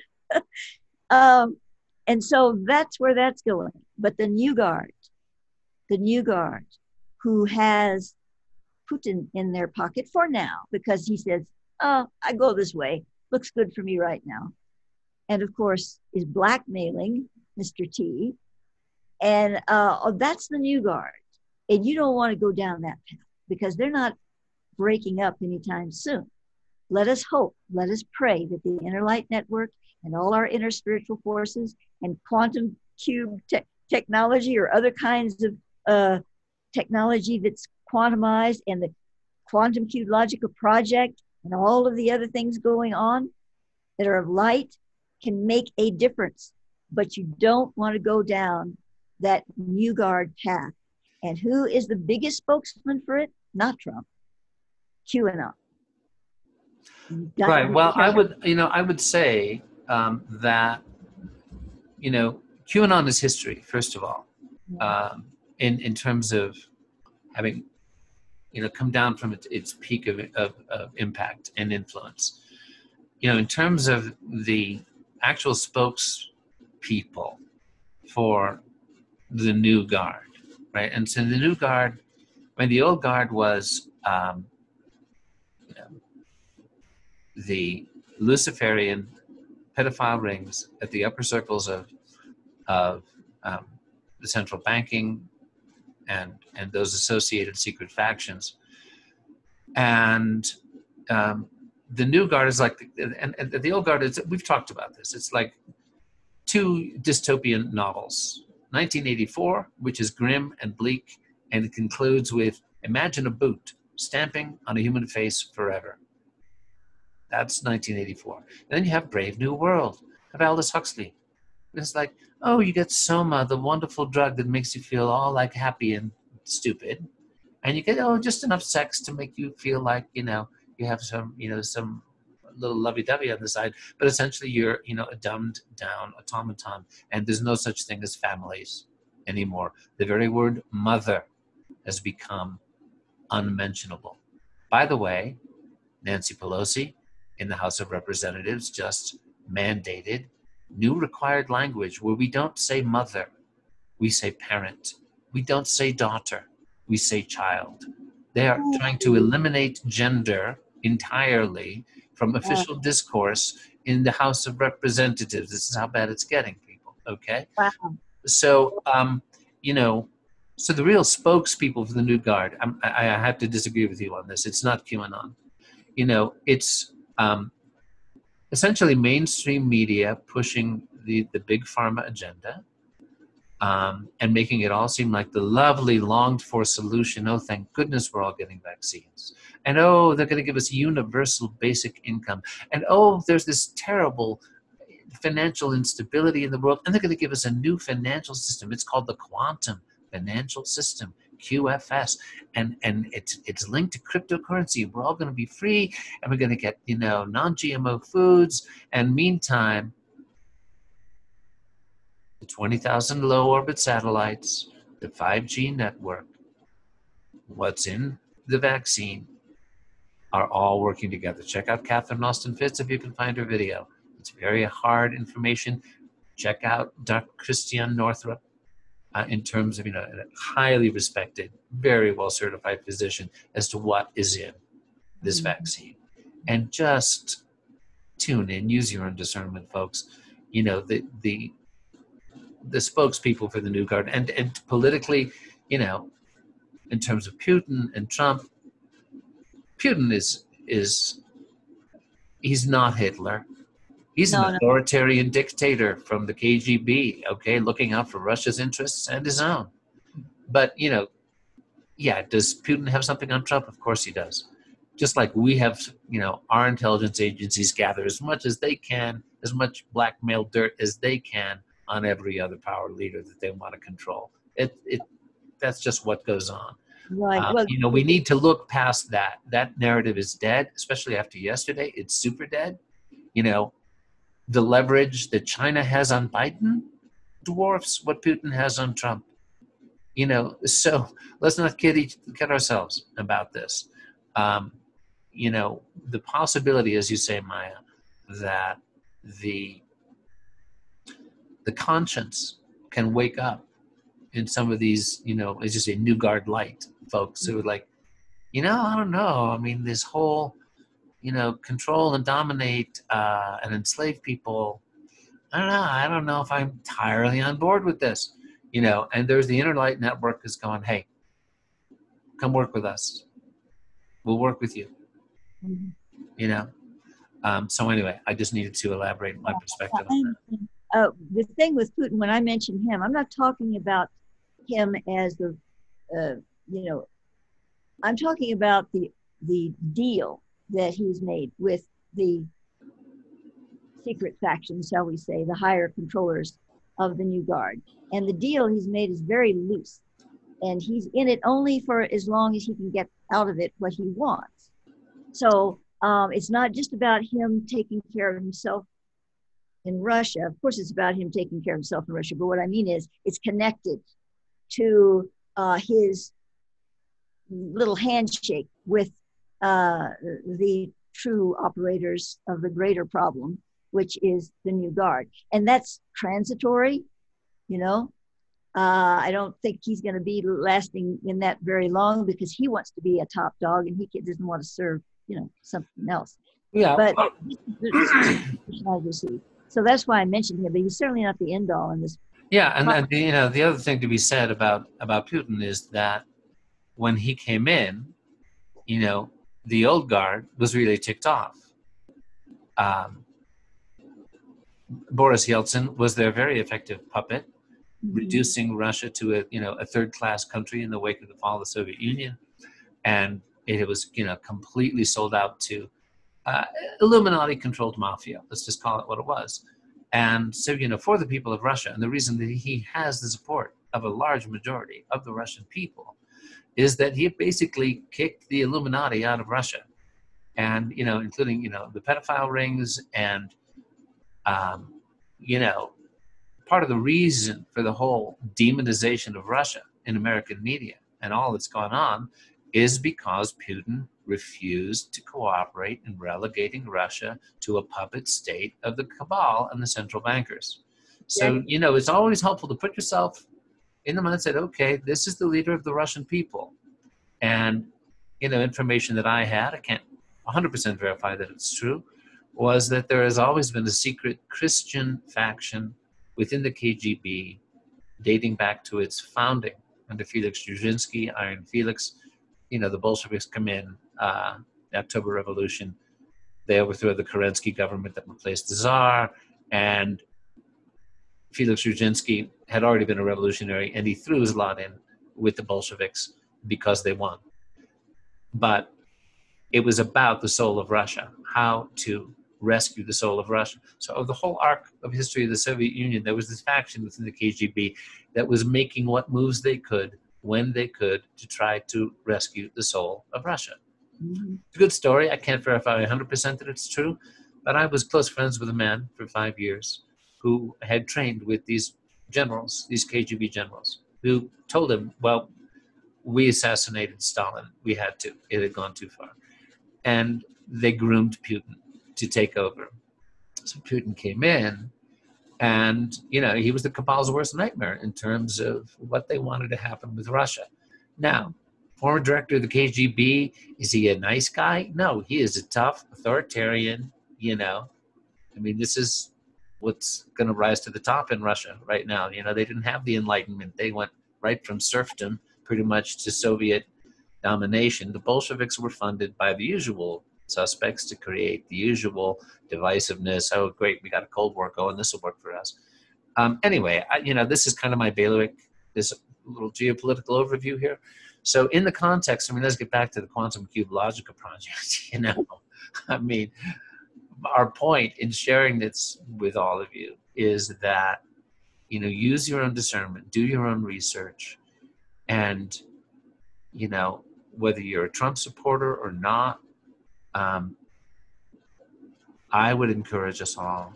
And so that's where that's going. But the new guard who has Putin in their pocket for now, because he says, oh, I go this way. Looks good for me right now. And of course, is blackmailing Mr. T. And that's the new guard. And you don't want to go down that path because they're not breaking up anytime soon. Let us hope, let us pray that the Inner Light Network and all our inner spiritual forces and quantum cube technology or other kinds of technology that's quantumized, and the quantum cube logical project and all of the other things going on that are of light can make a difference. But you don't want to go down that new guard path. And who is the biggest spokesman for it? Not Trump. QAnon. Right. Well, I would say that, you know, QAnon is history, first of all, in terms of having, you know, come down from its peak of impact and influence. You know, in terms of the actual spokespeople for the new guard, right? And so the new guard, when the old guard was you know, the Luciferian pedophile rings at the upper circles of the central banking and those associated secret factions, and the new guard is like, and the old guard is, we've talked about this, it's like two dystopian novels. 1984, which is grim and bleak, and it concludes with, imagine a boot stamping on a human face forever. That's 1984. And then you have Brave New World of Aldous Huxley. It's like, oh, you get Soma, the wonderful drug that makes you feel all like happy and stupid. And you get, oh, just enough sex to make you feel like, you know, you have some, you know, some little lovey-dovey on the side, but essentially you're, you know, a dumbed down automaton, and there's no such thing as families anymore. The very word mother has become unmentionable. By the way, Nancy Pelosi in the House of Representatives just mandated new required language where we don't say mother, we say parent. We don't say daughter, we say child. They are trying to eliminate gender entirely from official discourse in the House of Representatives. This is how bad it's getting, people, okay? Wow. So, you know, so the real spokespeople for the new guard, I have to disagree with you on this. It's not QAnon. You know, it's essentially mainstream media pushing the big pharma agenda, and making it all seem like the lovely longed-for solution. Oh, thank goodness we're all getting vaccines. And oh, they're going to give us universal basic income. And oh, there's this terrible financial instability in the world, and they're going to give us a new financial system. It's called the quantum financial system, QFS, and it's linked to cryptocurrency. We're all going to be free, and we're going to get, you know, non-GMO foods. And meantime, the 20,000 low orbit satellites, the 5G network, what's in the vaccine, are all working together. Check out Catherine Austin Fitz if you can find her video. It's very hard information. Check out Dr. Chrystine Nartoomid. in terms of, a highly respected, very well certified physician as to what is in this vaccine. And just tune in, use your own discernment, folks. The spokespeople for the new guard, and politically, in terms of Putin and Trump, Putin is he's not Hitler. He's an authoritarian dictator from the KGB, okay, looking out for Russia's interests and his own. But, does Putin have something on Trump? Of course he does. Just like we have, our intelligence agencies gather as much as they can, as much blackmail dirt as they can on every other power leader that they want to control. That's just what goes on. Right. Well, we need to look past that. That narrative is dead, especially after yesterday. It's super dead. The leverage that China has on Biden dwarfs what Putin has on Trump. So let's not kid ourselves about this. The possibility, as you say, Maya, that the conscience can wake up in some of these, as you say, new guard light folks who are like, I don't know. I mean, this whole, control and dominate and enslave people. I don't know if I'm entirely on board with this, and there's the inner light network is going, hey, come work with us. We'll work with you, So anyway, I just needed to elaborate my perspective on that. The thing with Putin, when I mention him, I'm not talking about him as the, I'm talking about the deal that he's made with the secret faction, shall we say, the higher controllers of the new guard. And the deal he's made is very loose. And he's in it only for as long as he can get out of it what he wants. So it's not just about him taking care of himself in Russia. Of course, it's about him taking care of himself in Russia. But what I mean is it's connected to his little handshake with the true operators of the greater problem, which is the new guard. And that's transitory, I don't think he's going to be lasting in that very long because he wants to be a top dog and he doesn't want to serve, something else. Yeah. But so that's why I mentioned him, but he's certainly not the end all in this. Yeah, and the other thing to be said about Putin is that when he came in, the old guard was really ticked off. Boris Yeltsin was their very effective puppet, reducing Russia to a third-class country in the wake of the fall of the Soviet Union, and it was completely sold out to Illuminati-controlled mafia. Let's just call it what it was. And so for the people of Russia, and the reason that he has the support of a large majority of the Russian people is that he basically kicked the Illuminati out of Russia, and including the pedophile rings and part of the reason for the whole demonization of Russia in American media and all that's gone on is because Putin refused to cooperate in relegating Russia to a puppet state of the cabal and the central bankers. So, it's always helpful to put yourself in the mindset, okay, this is the leader of the Russian people. And, information that I had, I can't 100% verify that it's true, was that there has always been a secret Christian faction within the KGB dating back to its founding under Felix Dzerzhinsky, Iron Felix. The Bolsheviks come in, the October Revolution. They overthrow the Kerensky government that replaced the Tsar, and Felix Dzerzhinsky had already been a revolutionary, and he threw his lot in with the Bolsheviks because they won. But it was about the soul of Russia, how to rescue the soul of Russia. So of the whole arc of history of the Soviet Union, there was this faction within the KGB that was making what moves they could, when they could, to try to rescue the soul of Russia. Mm-hmm. It's a good story. I can't verify 100% that it's true, but I was close friends with a man for 5 years who had trained with these generals, these KGB generals, who told him, well, we assassinated Stalin. We had to. It had gone too far. And they groomed Putin to take over. So Putin came in, And, you know, he was the cabal's worst nightmare in terms of what they wanted to happen with Russia. Now, former director of the KGB, is he a nice guy? No, he is a tough, authoritarian, you know. I mean, this is what's going to rise to the top in Russia right now. You know, they didn't have the Enlightenment. They went right from serfdom pretty much to Soviet domination. The Bolsheviks were funded by the usual suspects to create the usual divisiveness. Oh, great, we got a Cold War going. This will work for us. Anyway, you know, this is kind of my bailiwick, this little geopolitical overview here. So in the context, I mean, let's get back to the Quantum Cube Logica project, you know. I mean, our point in sharing this with all of you is that, you know, use your own discernment, do your own research, and, you know, whether you're a Trump supporter or not, I would encourage us all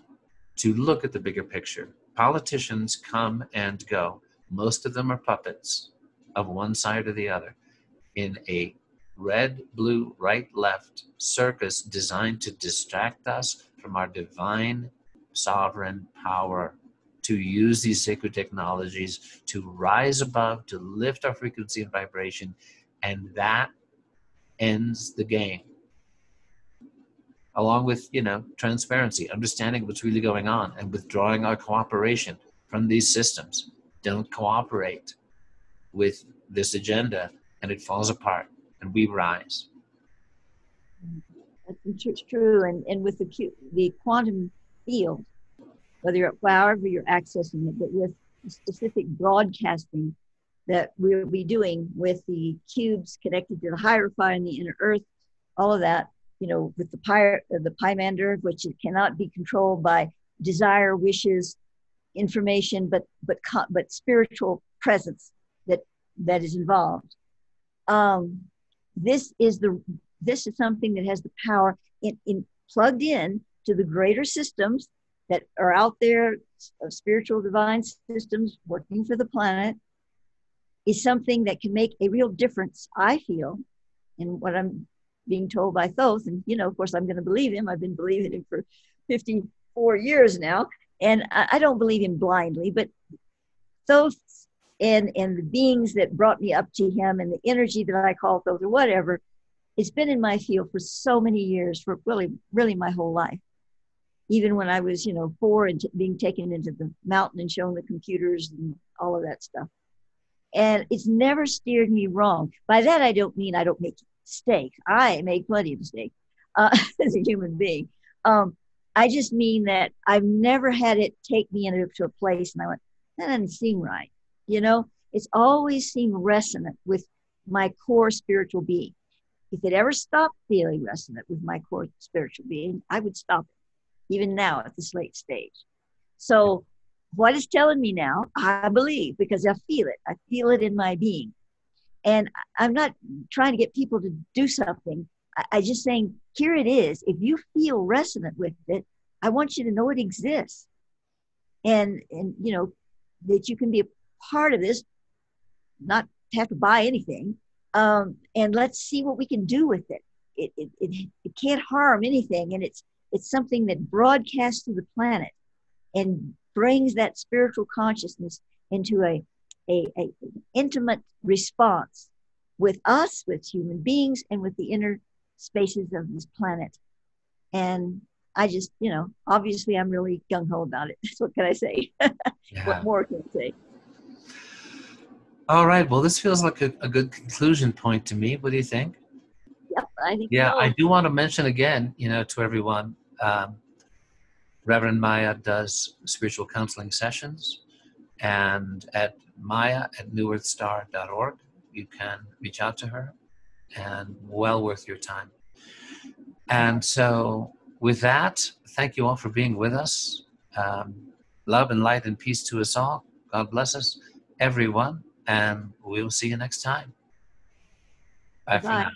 to look at the bigger picture. Politicians come and go. Most of them are puppets of one side or the other in a red, blue, right, left circus designed to distract us from our divine sovereign power to use these sacred technologies to rise above, to lift our frequency and vibration, and that ends the game. Along with, you know, transparency, understanding what's really going on, and withdrawing our cooperation from these systems. Don't cooperate with this agenda, and it falls apart, and we rise. It's true, and with the quantum field, whether however you're accessing it, but with specific broadcasting that we'll be doing with the cubes connected to the hierophant and the inner earth, all of that, you know, with the Pymander, which it cannot be controlled by desire, wishes, information, but spiritual presence that is involved. This is something that has the power in plugged in to the greater systems that are out there of spiritual divine systems working for the planet, is something that can make a real difference, I feel, in what I'm being told by Thoth. And, you know, of course, I'm going to believe him. I've been believing him for 54 years now. And I don't believe him blindly, but Thoth and the beings that brought me up to him and the energy that I call Thoth or whatever, it's been in my field for so many years, for really my whole life. Even when I was, you know, 4 and being taken into the mountain and shown the computers and all of that stuff. And it's never steered me wrong. By that, I don't mean I don't make mistakes. I make plenty of mistakes as a human being. I just mean that I've never had it take me into a place and I went, that doesn't seem right. You know, it's always seemed resonant with my core spiritual being. If it ever stopped feeling resonant with my core spiritual being, I would stop it, even now at this late stage. So what it's telling me now, I believe, because I feel it. I feel it in my being. And I'm not trying to get people to do something. I just saying, here it is. If you feel resonant with it, I want you to know it exists. And you know, that you can be a part of this, not have to buy anything. And let's see what we can do with it. It can't harm anything. And it's something that broadcasts to the planet and brings that spiritual consciousness into a intimate response with us, with human beings, and with the inner spaces of this planet. And I just, you know, obviously I'm really gung-ho about it. What can I say? Yeah. What more can I say? All right. Well, this feels like a good conclusion point to me. What do you think? Yep, I think Yeah, so. I do want to mention again, you know, to everyone, Reverend Maia does spiritual counseling sessions, and at Maia@newearthstar.org, you can reach out to her, and well worth your time. And so with that, thank you all for being with us. Love and light and peace to us all. God bless us, everyone, and we'll see you next time. Bye for now.